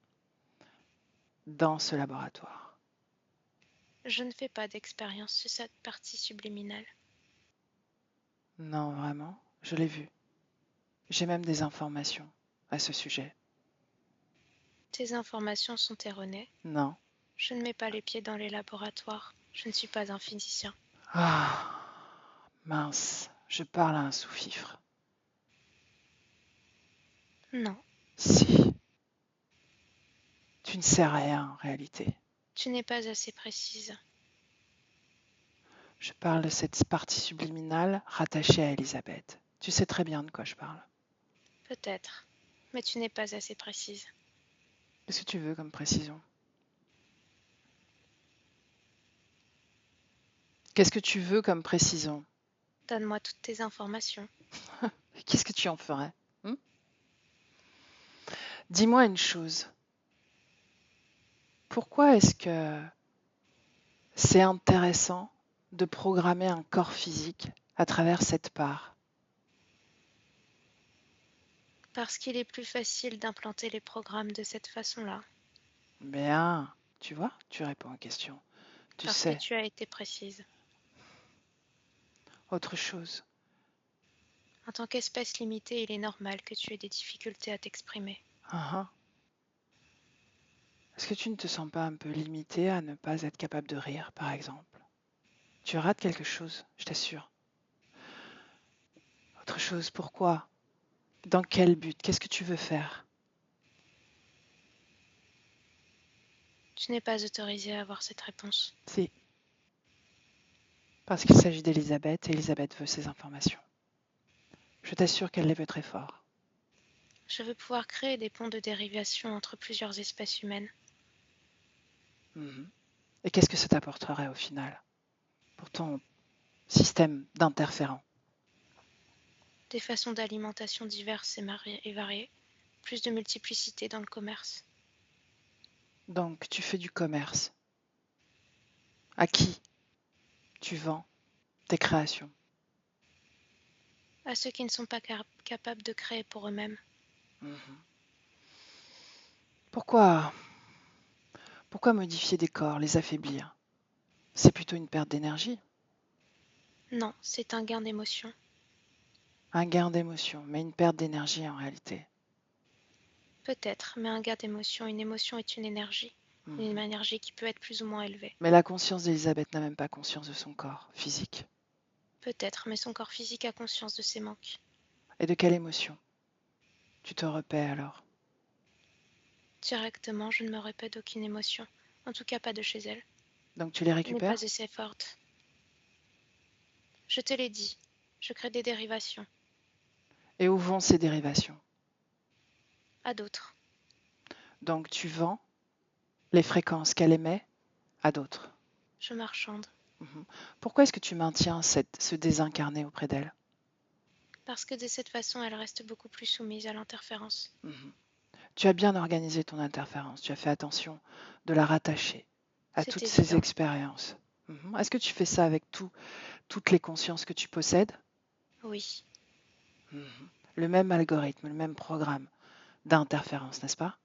Speaker 1: dans ce laboratoire?
Speaker 3: Je ne fais pas d'expérience sur cette partie subliminale.
Speaker 1: Non, vraiment, je l'ai vu. J'ai même des informations à ce sujet.
Speaker 3: Tes informations sont erronées.
Speaker 1: Non.
Speaker 3: Je ne mets pas les pieds dans les laboratoires. Je ne suis pas un physicien.
Speaker 1: Ah, mince, je parle à un sous-fifre.
Speaker 3: Non,
Speaker 1: Si, tu ne sais rien en réalité.
Speaker 3: tu n'es pas assez précise.
Speaker 1: Je parle de cette partie subliminale rattachée à Elisabeth. Tu sais très bien de quoi je parle.
Speaker 3: Peut-être, mais tu n'es pas assez précise.
Speaker 1: Qu'est-ce que tu veux comme précision? Qu'est-ce que tu veux comme précision?
Speaker 3: Donne-moi toutes tes informations.
Speaker 1: Qu'est-ce que tu en ferais? Dis-moi une chose. Pourquoi est-ce que c'est intéressant de programmer un corps physique à travers cette part?
Speaker 3: Parce qu'il est plus facile d'implanter les programmes de cette façon-là.
Speaker 1: Bien, tu vois, tu réponds aux questions. Tu
Speaker 3: Parce que
Speaker 1: sais,
Speaker 3: tu as été précise.
Speaker 1: autre chose.
Speaker 3: En tant qu'espèce limitée, il est normal que tu aies des difficultés à t'exprimer.
Speaker 1: Uhum. Est-ce que tu ne te sens pas un peu limité à ne pas être capable de rire, par exemple? Tu rates quelque chose, je t'assure. Autre chose, pourquoi? Dans quel but? Qu'est-ce que tu veux faire?
Speaker 3: Tu n'es pas autorisé à avoir cette réponse.
Speaker 1: Si, parce qu'il s'agit d'Elisabeth et Elisabeth veut ces informations. Je t'assure qu'elle les veut très fort.
Speaker 3: Je veux pouvoir créer des ponts de dérivation entre plusieurs espèces humaines.
Speaker 1: Mhm. Et qu'est-ce que ça t'apporterait au final pour ton système d'interférents?
Speaker 3: Des façons d'alimentation diverses et variées. Plus de multiplicité dans le commerce.
Speaker 1: Donc, tu fais du commerce. À qui tu vends tes créations?
Speaker 3: À ceux qui ne sont pas capables de créer pour eux-mêmes.
Speaker 1: Mhm. Pourquoi modifier des corps, les affaiblir? C'est plutôt une perte d'énergie,
Speaker 3: Non, c'est un gain d'émotion.
Speaker 1: un gain d'émotion, mais une perte d'énergie en réalité.
Speaker 3: Peut-être, mais un gain d'émotion, une émotion est une énergie. Une
Speaker 1: Mhm.
Speaker 3: énergie qui peut être plus ou moins élevée.
Speaker 1: Mais la conscience d'Elisabeth n'a même pas conscience de son corps physique.
Speaker 3: Peut-être, mais son corps physique a conscience de ses manques.
Speaker 1: Et de quelle émotion tu te repais alors?
Speaker 3: Directement, je ne me répète d'aucune émotion. En tout cas, pas de chez elle.
Speaker 1: Donc tu les
Speaker 3: Elle n'est pas
Speaker 1: récupères?
Speaker 3: assez forte. Je te l'ai dit. Je crée des dérivations.
Speaker 1: Et où vont ces dérivations?
Speaker 3: À d'autres.
Speaker 1: Donc tu vends les fréquences qu'elle émet à d'autres.
Speaker 3: Je marchande.
Speaker 1: Mhm. Pourquoi est-ce que tu maintiens ce désincarné auprès d'elle?
Speaker 3: Parce que de cette façon, elle reste beaucoup plus soumise à l'interférence.
Speaker 1: Mhm. Tu as bien organisé ton interférence, tu as fait attention de la rattacher à
Speaker 3: C'est
Speaker 1: toutes ces
Speaker 3: évident.
Speaker 1: expériences. Mhm. Est-ce que tu fais ça avec toutes les consciences que tu possèdes?
Speaker 3: Oui.
Speaker 1: Mhm. Le même algorithme, le même programme d'interférence, n'est-ce pas?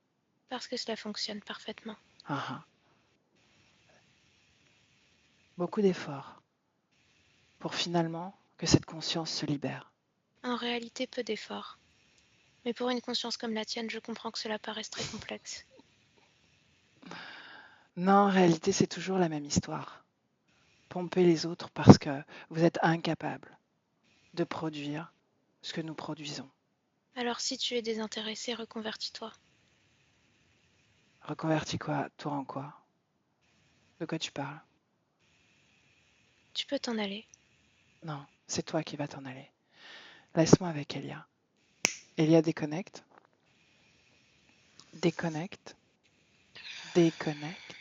Speaker 3: Parce que cela fonctionne parfaitement.
Speaker 1: Ah ah. Beaucoup d'efforts pour finalement que cette conscience se libère.
Speaker 3: En réalité, peu d'efforts. Mais pour une conscience comme la tienne, je comprends que cela paraisse très complexe.
Speaker 1: Non, en réalité, c'est toujours la même histoire. Pomper les autres parce que vous êtes incapable de produire ce que nous produisons.
Speaker 3: Alors si tu es désintéressé, reconvertis-toi.
Speaker 1: Reconvertis quoi? Toi en quoi? De quoi tu parles?
Speaker 3: Tu peux t'en aller.
Speaker 1: Non, c'est toi qui vas t'en aller. Laisse-moi avec Elia. Elia, déconnecte. Déconnecte. Déconnecte.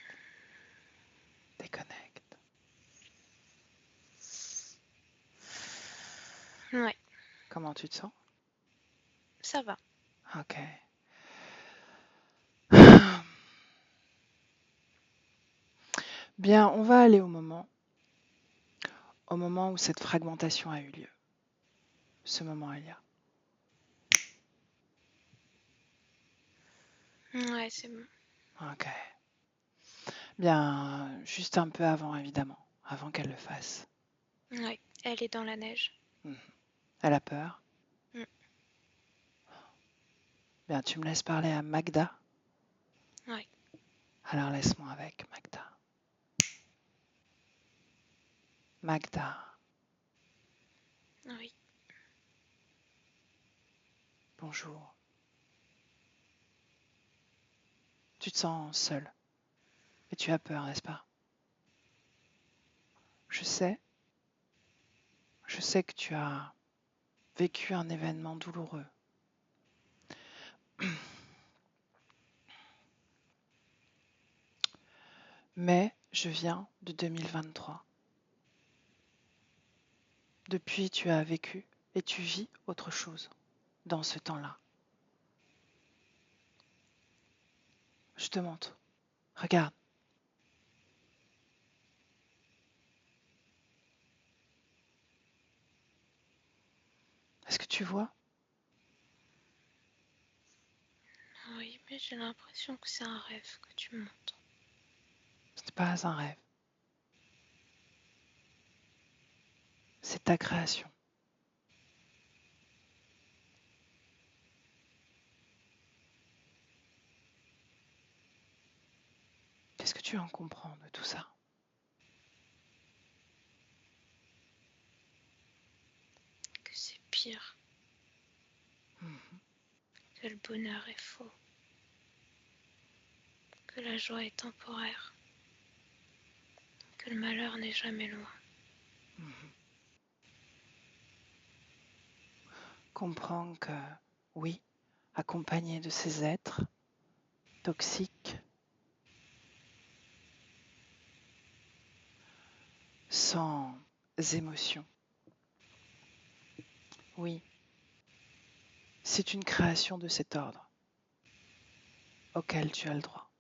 Speaker 1: Déconnecte.
Speaker 3: Ouais,
Speaker 1: Comment tu te sens?
Speaker 3: ça va.
Speaker 1: Ok. Bien, on va aller au moment où cette fragmentation a eu lieu. Ce moment, Elia.
Speaker 3: Ouais, c'est bon.
Speaker 1: Ok. Bien, juste un peu avant, évidemment, avant qu'elle le fasse.
Speaker 3: Ouais, elle est dans la neige.
Speaker 1: Elle a peur.
Speaker 3: Mm.
Speaker 1: Bien, tu me laisses parler à Magda?
Speaker 3: Ouais.
Speaker 1: Alors laisse-moi avec Magda. Magda,
Speaker 3: Oui.
Speaker 1: bonjour. Tu te sens seule et tu as peur, n'est-ce pas? Je sais que tu as vécu un événement douloureux. Mais je viens de 2023. Depuis, tu as vécu et tu vis autre chose dans ce temps-là. Je te montre. Regarde. Est-ce que tu vois?
Speaker 3: Oui, mais j'ai l'impression que c'est un rêve que tu me montres.
Speaker 1: Ce n'est pas un rêve. C'est ta création. Qu'est-ce que tu en comprends de tout ça?
Speaker 3: Que c'est pire. Que le bonheur est faux. Que la joie est temporaire. Que le malheur n'est jamais loin.
Speaker 1: Comprends que, oui, accompagné de ces êtres toxiques, sans émotion, oui, c'est une création de cet ordre auquel tu as le droit.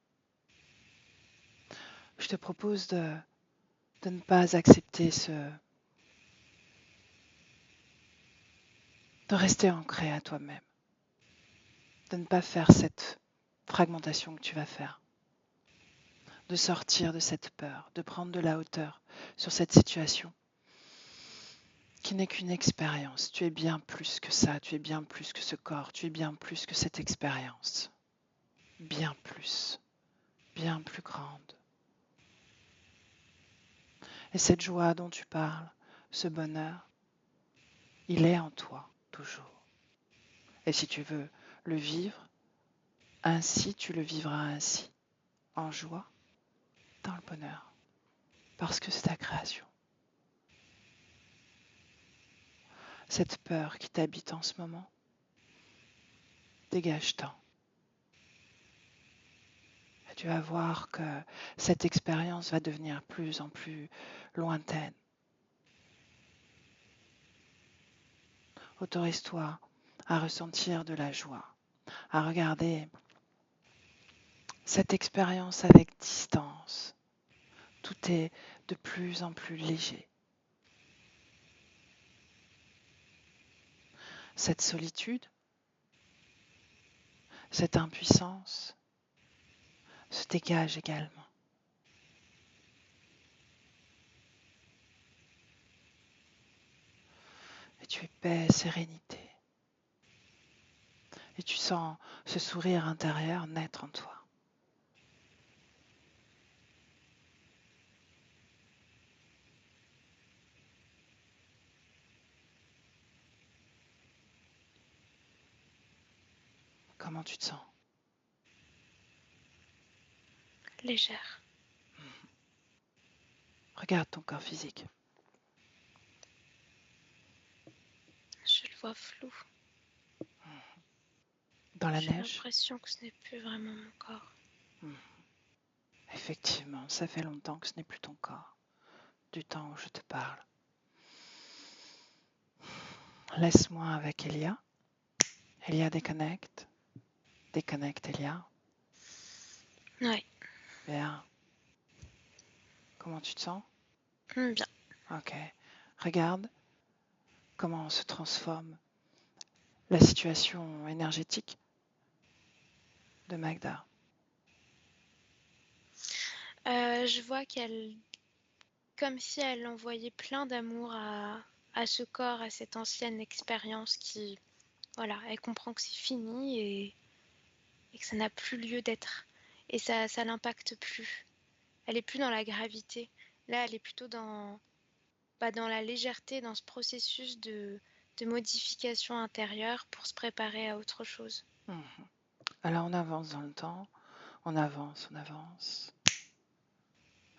Speaker 1: Je te propose de ne pas accepter de rester ancré à toi-même, de ne pas faire cette fragmentation que tu vas faire, de sortir de cette peur, de prendre de la hauteur sur cette situation qui n'est qu'une expérience. Tu es bien plus que ça, tu es bien plus que ce corps, tu es bien plus que cette expérience. Bien plus grande. Et cette joie dont tu parles, ce bonheur, il est en toi toujours. Et si tu veux le vivre ainsi, tu le vivras ainsi, en joie, dans le bonheur, parce que c'est ta création. Cette peur qui t'habite en ce moment, dégage-t'en. Et tu vas voir que cette expérience va devenir plus en plus lointaine. Autorise-toi à ressentir de la joie, à regarder cette expérience avec distance. Tout est de plus en plus léger. Cette solitude, cette impuissance se dégage également. Et tu es paix, sérénité. Et tu sens ce sourire intérieur naître en toi. Comment tu te sens?
Speaker 3: Légère.
Speaker 1: Regarde ton corps physique.
Speaker 3: Je le vois flou.
Speaker 1: Dans la
Speaker 3: J'ai
Speaker 1: neige?
Speaker 3: l'impression que ce n'est plus vraiment mon corps.
Speaker 1: Effectivement, ça fait longtemps que ce n'est plus ton corps, du temps où je te parle. Laisse-moi avec Elia. Elia déconnecte. Déconnecte Elia.
Speaker 3: Ouais,
Speaker 1: Bien. Comment tu te sens?
Speaker 3: bien.
Speaker 1: Ok. Regarde comment se transforme la situation énergétique de Magda.
Speaker 3: Je vois qu'elle, comme si elle envoyait plein d'amour à ce corps, à cette ancienne expérience qui, voilà, elle comprend que c'est fini et que ça n'a plus lieu d'être. Et ça l'impacte plus. Elle est plus dans la gravité. Là, elle est plutôt dans la légèreté, dans ce processus de modification intérieure pour se préparer à autre chose.
Speaker 1: Mhm. Alors on avance dans le temps, on avance, on avance.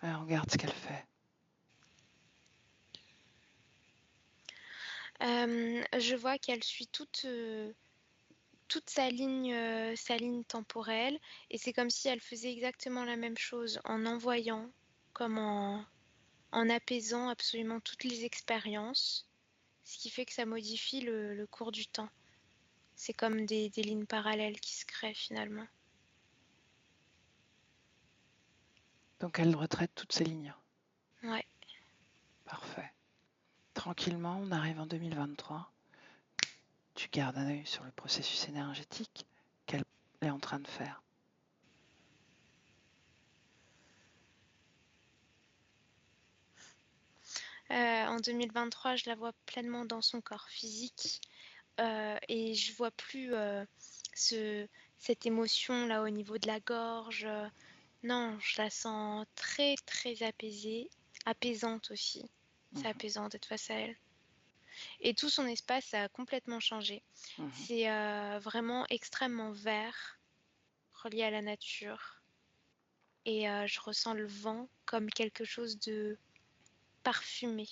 Speaker 1: Alors, regarde ce qu'elle fait.
Speaker 3: Je vois qu'elle suit toute sa ligne temporelle, et c'est comme si elle faisait exactement la même chose en envoyant, comme en apaisant absolument toutes les expériences, ce qui fait que ça modifie le cours du temps. C'est comme des lignes parallèles qui se créent finalement.
Speaker 1: Donc elle retraite toutes ses lignes.
Speaker 3: Ouais.
Speaker 1: Parfait. Tranquillement, on arrive en 2023. Tu gardes un œil sur le processus énergétique qu'elle est en train de faire.
Speaker 3: En 2023, je la vois pleinement dans son corps physique, et je vois plus cette émotion là au niveau de la gorge. Non, je la sens très très apaisée, apaisante aussi. C'est
Speaker 1: Mhm,
Speaker 3: apaisant d'être face à elle. Et tout son espace a complètement changé.
Speaker 1: mhm.
Speaker 3: C'est vraiment extrêmement vert, relié à la nature. Et je ressens le vent comme quelque chose de parfumé.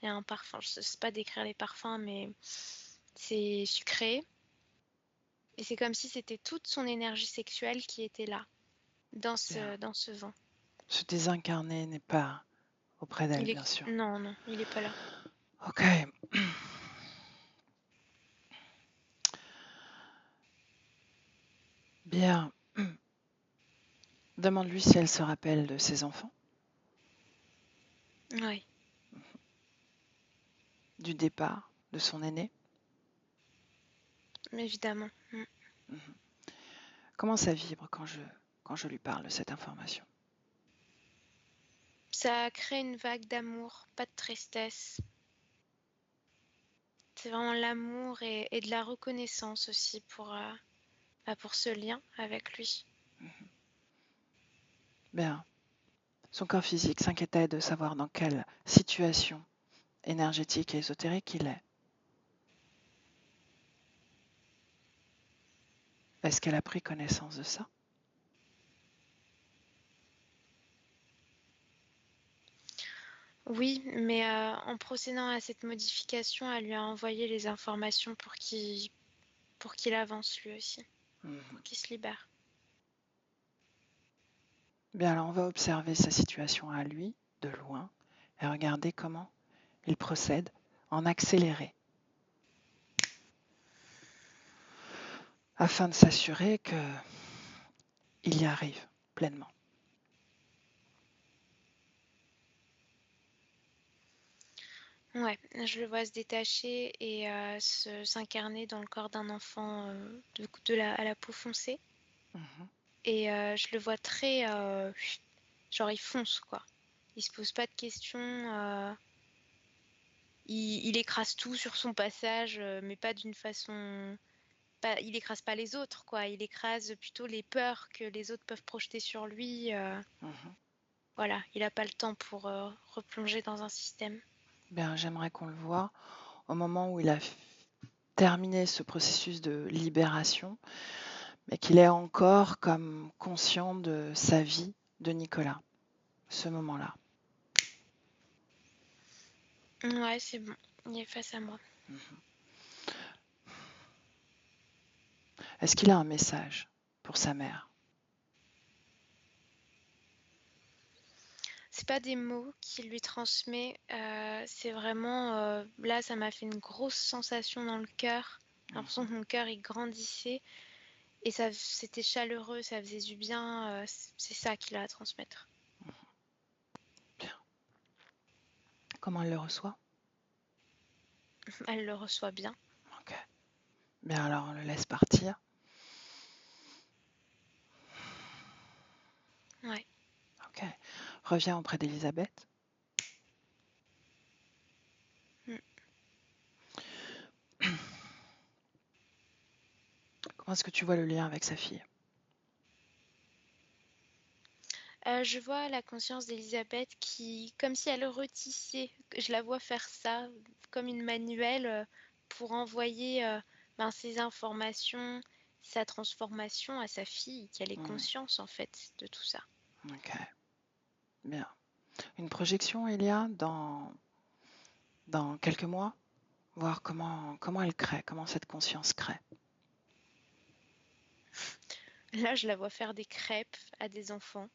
Speaker 3: Il y a un parfum, je ne sais pas décrire les parfums, mais c'est sucré. Et c'est comme si c'était toute son énergie sexuelle qui était là,
Speaker 1: Bien.
Speaker 3: dans ce vent.
Speaker 1: Ce désincarné n'est pas auprès d'elle, bien sûr.
Speaker 3: Non, non, il n'est pas là.
Speaker 1: Ok. Bien. Demande-lui si elle se rappelle de ses enfants,
Speaker 3: Oui.
Speaker 1: du départ de son aîné.
Speaker 3: Évidemment.
Speaker 1: Mhm. Comment ça vibre quand je lui parle de cette information?
Speaker 3: Ça crée une vague d'amour, pas de tristesse. C'est vraiment l'amour et de la reconnaissance aussi pour ce lien avec lui.
Speaker 1: Bien. Son corps physique s'inquiétait de savoir dans quelle situation énergétique et ésotérique il est. Est-ce qu'elle a pris connaissance de ça?
Speaker 3: Oui, mais en procédant à cette modification, elle lui a envoyé les informations pour qu'il avance lui aussi,
Speaker 1: Mhm.
Speaker 3: pour qu'il se libère.
Speaker 1: Bien, alors on va observer sa situation à lui, de loin, et regarder comment il procède en accéléré, afin de s'assurer qu'il y arrive pleinement.
Speaker 3: Ouais, je le vois se détacher et s'incarner dans le corps d'un enfant à la peau foncée.
Speaker 1: Mhm.
Speaker 3: Et je le vois très... genre, il fonce, quoi. Il se pose pas de questions. Il écrase tout sur son passage, mais pas d'une façon... il écrase pas les autres, quoi. Il écrase plutôt les peurs que les autres peuvent projeter sur lui.
Speaker 1: Mhm.
Speaker 3: Voilà, il n'a pas le temps pour replonger dans un système.
Speaker 1: Bien, j'aimerais qu'on le voie au moment où il a terminé ce processus de libération, mais qu'il est encore comme conscient de sa vie de Nicolas, ce moment-là.
Speaker 3: Ouais, c'est bon. Il est face à moi.
Speaker 1: Est-ce qu'il a un message pour sa mère?
Speaker 3: C'est pas des mots qu'il lui transmet, c'est vraiment, là, ça m'a fait une grosse sensation dans le cœur. J'ai l'impression que mon cœur, il grandissait et c'était chaleureux, ça faisait du bien, c'est ça qu'il a à transmettre.
Speaker 1: Bien. Comment elle le reçoit?
Speaker 3: Elle le reçoit bien.
Speaker 1: Ok. Bien, alors on le laisse partir.
Speaker 3: Ouais.
Speaker 1: Ok. Reviens auprès d'Elisabeth.
Speaker 3: Mm.
Speaker 1: Comment est-ce que tu vois le lien avec sa fille?
Speaker 3: Je vois la conscience d'Elisabeth qui, comme si elle retissait, je la vois faire ça, comme une manuelle pour envoyer ses informations, sa transformation à sa fille, qu'elle ait conscience en fait de tout ça.
Speaker 1: Ok. Bien. Une projection, Elia, dans quelques mois? Voir comment elle crée, comment cette conscience crée.
Speaker 3: Là, je la vois faire des crêpes à des enfants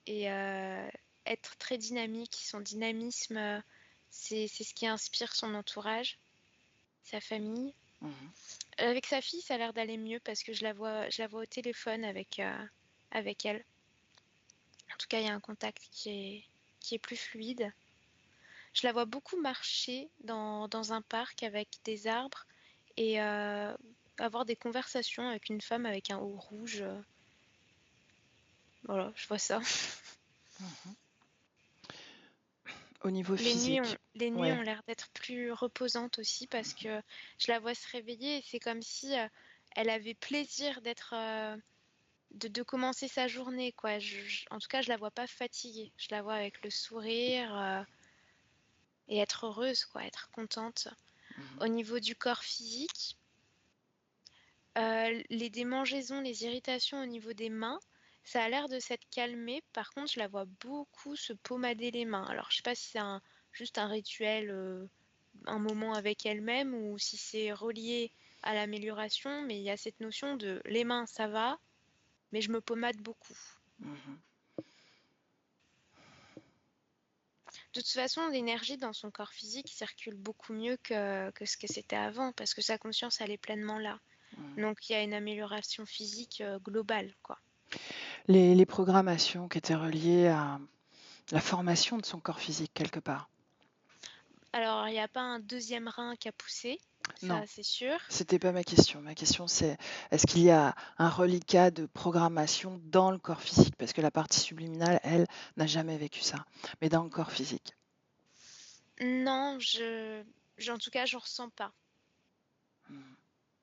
Speaker 3: et être très dynamique. Son dynamisme, c'est ce qui inspire son entourage, sa famille. Avec sa fille, ça a l'air d'aller mieux parce que je la vois au téléphone avec elle. En tout cas, il y a un contact qui est plus fluide. Je la vois beaucoup marcher dans un parc avec des arbres et avoir des conversations avec une femme avec un haut rouge. Voilà, je vois ça.
Speaker 1: Au niveau physique,
Speaker 3: Les nuits
Speaker 1: ouais.
Speaker 3: ont l'air d'être plus reposantes aussi parce que je la vois se réveiller et c'est comme si elle avait plaisir de commencer sa journée, quoi. En tout cas, je la vois pas fatiguée. Je la vois avec le sourire et être heureuse, quoi, être contente. Au niveau du corps physique, les démangeaisons, les irritations au niveau des mains, ça a l'air de s'être calmé. Par contre, je la vois beaucoup se pommader les mains. Alors, je sais pas si c'est juste un rituel, un moment avec elle-même ou si c'est relié à l'amélioration, mais il y a cette notion de les mains, ça va, mais je me pommade beaucoup. De toute façon, l'énergie dans son corps physique circule beaucoup mieux que ce que c'était avant, parce que sa conscience, elle est pleinement là. Donc, il y a une amélioration physique globale, quoi.
Speaker 1: Les programmations qui étaient reliées à la formation de son corps physique quelque part.
Speaker 3: Alors, il n'y a pas un deuxième rein qui a poussé,
Speaker 1: Non,
Speaker 3: ça c'est sûr.
Speaker 1: c'était pas ma question. Ma question c'est, est-ce qu'il y a un reliquat de programmation dans le corps physique? Parce que la partie subliminale, elle, n'a jamais vécu ça. Mais dans le corps physique.
Speaker 3: Non, en tout cas, je ressens pas.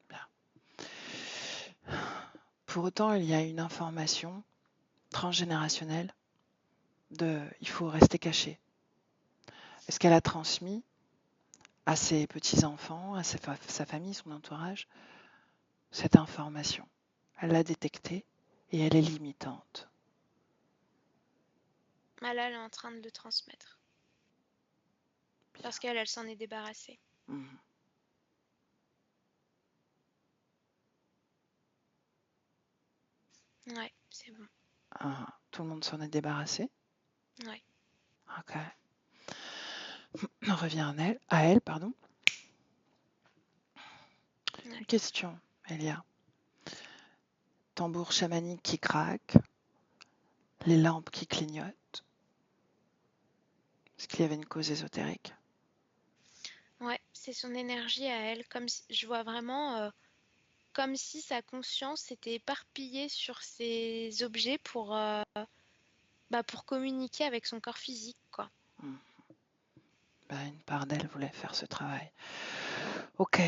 Speaker 1: Bien. Pour autant, il y a une information transgénérationnelle de il faut rester caché. Est-ce qu'elle a transmis à ses petits-enfants, à sa famille, son entourage, cette information? Elle l'a détectée et elle est limitante.
Speaker 3: Ah là, elle est en train de le transmettre.
Speaker 1: Bien.
Speaker 3: Parce qu'elle s'en est débarrassée. Ouais, c'est bon.
Speaker 1: Tout le monde s'en est débarrassé?
Speaker 3: Ouais.
Speaker 1: Ok. On revient à elle, pardon.
Speaker 3: Ouais.
Speaker 1: Une question, Elia. Tambour chamanique qui craque, les lampes qui clignotent. Est-ce qu'il y avait une cause ésotérique?
Speaker 3: Ouais, c'est son énergie à elle. Comme si, je vois vraiment comme si sa conscience s'était éparpillée sur ces objets pour communiquer avec son corps physique, quoi.
Speaker 1: Une part d'elle voulait faire ce travail. Ok.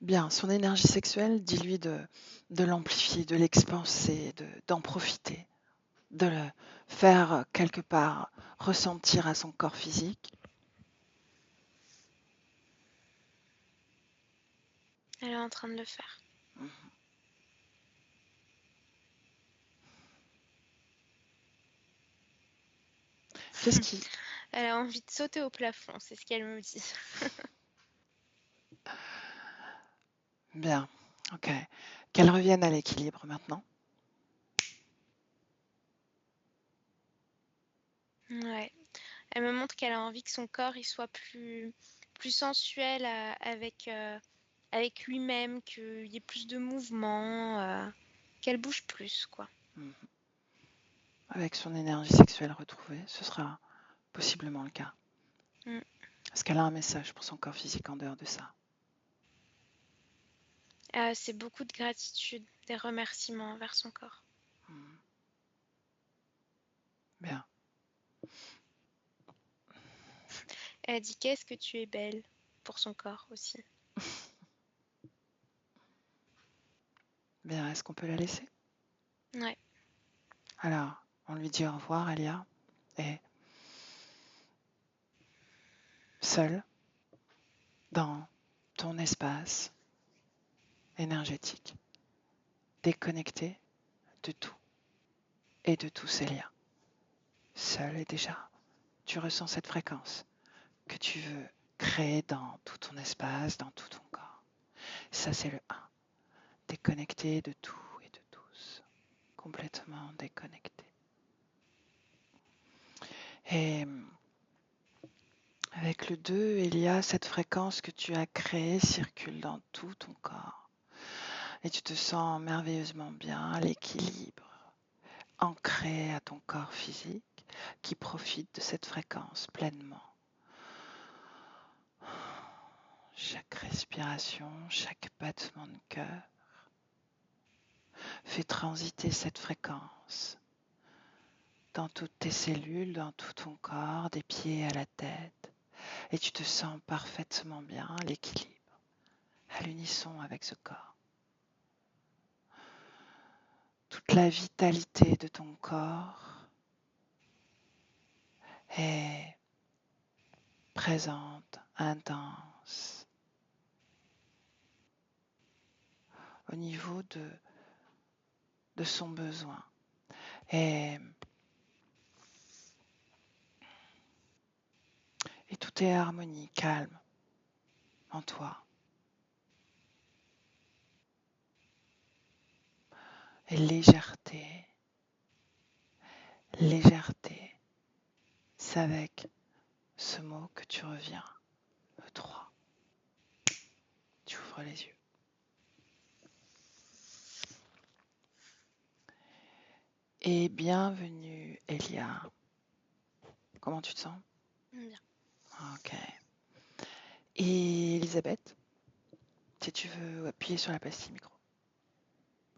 Speaker 1: Bien, son énergie sexuelle, dis-lui de l'amplifier, de l'expanser, d'en profiter, de le faire quelque part ressentir à son corps physique.
Speaker 3: Elle est en train de le faire.
Speaker 1: Mhm. Qu'est-ce qui...
Speaker 3: Elle a envie de sauter au plafond, c'est ce qu'elle me dit.
Speaker 1: Bien, ok. Qu'elle revienne à l'équilibre maintenant.
Speaker 3: Ouais. Elle me montre qu'elle a envie que son corps il soit plus sensuel avec lui-même, qu'il y ait plus de mouvement, qu'elle bouge plus, quoi.
Speaker 1: Mhm. Avec son énergie sexuelle retrouvée, ce sera possiblement le cas.
Speaker 3: Mm.
Speaker 1: Est-ce qu'elle a un message pour son corps physique en dehors de ça?
Speaker 3: C'est beaucoup de gratitude, des remerciements envers son corps.
Speaker 1: Mhm. Bien.
Speaker 3: Elle dit qu'est-ce que tu es belle pour son corps aussi.
Speaker 1: Bien, est-ce qu'on peut la laisser?
Speaker 3: Ouais.
Speaker 1: Alors, on lui dit au revoir, Elia, et seule, dans ton espace énergétique, déconnectée de tout et de tous ces liens. Seule et déjà, tu ressens cette fréquence que tu veux créer dans tout ton espace, dans tout ton corps. Ça, c'est le 1. Déconnecté de tout et de tous. Complètement déconnecté. Et avec le 2, il y a cette fréquence que tu as créée circule dans tout ton corps. Et tu te sens merveilleusement bien à l'équilibre, ancré à ton corps physique qui profite de cette fréquence pleinement. Chaque respiration, chaque battement de cœur fait transiter cette fréquence dans toutes tes cellules, dans tout ton corps, des pieds à la tête. Et tu te sens parfaitement bien à l'équilibre, à l'unisson avec ce corps. Toute la vitalité de ton corps est présente, intense, au niveau de son besoin. Et tout est harmonie, calme en toi. Et légèreté, légèreté, c'est avec ce mot que tu reviens, le 3. Tu ouvres les yeux. Et bienvenue, Elia. Comment tu te sens?
Speaker 3: Bien.
Speaker 1: Ok. Et Elisabeth, si tu veux appuyer sur la pastille micro.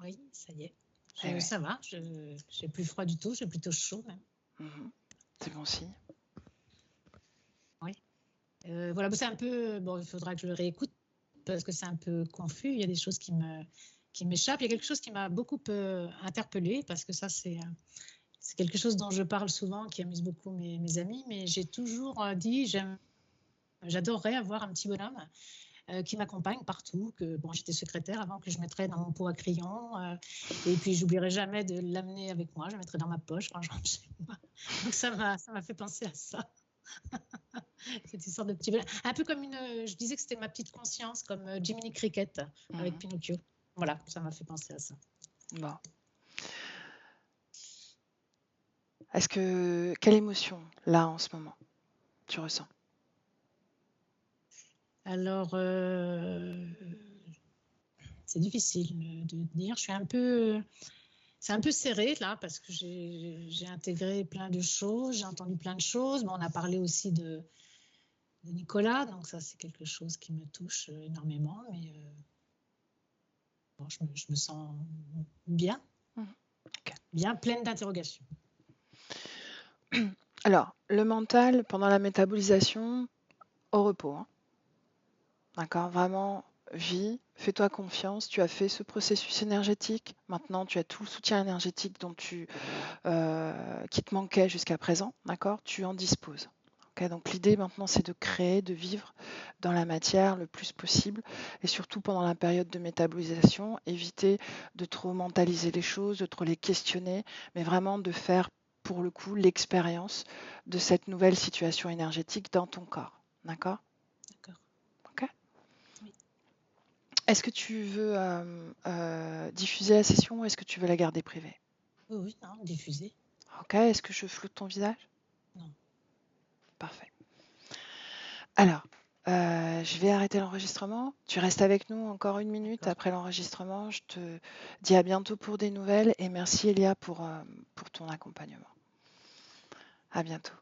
Speaker 2: Oui, ça y est.
Speaker 1: Eh oui.
Speaker 2: Ça va, j'ai plus froid du tout, j'ai plutôt chaud même.
Speaker 1: C'est bon signe.
Speaker 2: Oui. Voilà, c'est un peu... Bon, il faudra que je le réécoute parce que c'est un peu confus. Il y a des choses qui m'échappent. Il y a quelque chose qui m'a beaucoup interpellée parce que ça, c'est quelque chose dont je parle souvent, qui amuse beaucoup mes amis, mais j'ai toujours dit, j'adorerais avoir un petit bonhomme qui m'accompagne partout, que bon, j'étais secrétaire avant, que je mettrais dans mon pot à crayon, et puis j'oublierai jamais de l'amener avec moi, je le mettrai dans ma poche quand je rentre chez moi. Donc ça m'a fait penser à ça. Cette histoire de petit bonhomme. Un peu comme je disais que c'était ma petite conscience, comme Jiminy Cricket avec Pinocchio. Voilà, ça m'a fait penser à ça.
Speaker 1: Bon. Quelle émotion, là, en ce moment, tu ressens?
Speaker 2: Alors, c'est difficile de dire. C'est un peu serré là parce que j'ai intégré plein de choses, j'ai entendu plein de choses, mais on a parlé aussi de Nicolas, donc ça c'est quelque chose qui me touche énormément, mais bon, je me sens bien,
Speaker 1: Okay.
Speaker 2: bien pleine d'interrogations.
Speaker 1: Alors, le mental, pendant la métabolisation, au repos. Hein. D'accord? Vraiment, vis, fais-toi confiance. Tu as fait ce processus énergétique. Maintenant, tu as tout le soutien énergétique qui te manquait jusqu'à présent. D'accord? Tu en disposes. Ok, donc l'idée maintenant, c'est de créer, de vivre dans la matière le plus possible, et surtout pendant la période de métabolisation, éviter de trop mentaliser les choses, de trop les questionner, mais vraiment de faire pour le coup l'expérience de cette nouvelle situation énergétique dans ton corps. D'accord?
Speaker 2: D'accord.
Speaker 1: Ok.
Speaker 2: Oui.
Speaker 1: Est-ce que tu veux diffuser la session ou est-ce que tu veux la garder privée?
Speaker 2: Oui, oui, non, diffuser.
Speaker 1: Ok, est-ce que je floute ton visage?
Speaker 2: Non.
Speaker 1: Parfait. Alors, je vais arrêter l'enregistrement. Tu restes avec nous encore 1 minute
Speaker 2: D'accord.
Speaker 1: après l'enregistrement. Je te dis à bientôt pour des nouvelles et merci Elia pour ton accompagnement. À bientôt.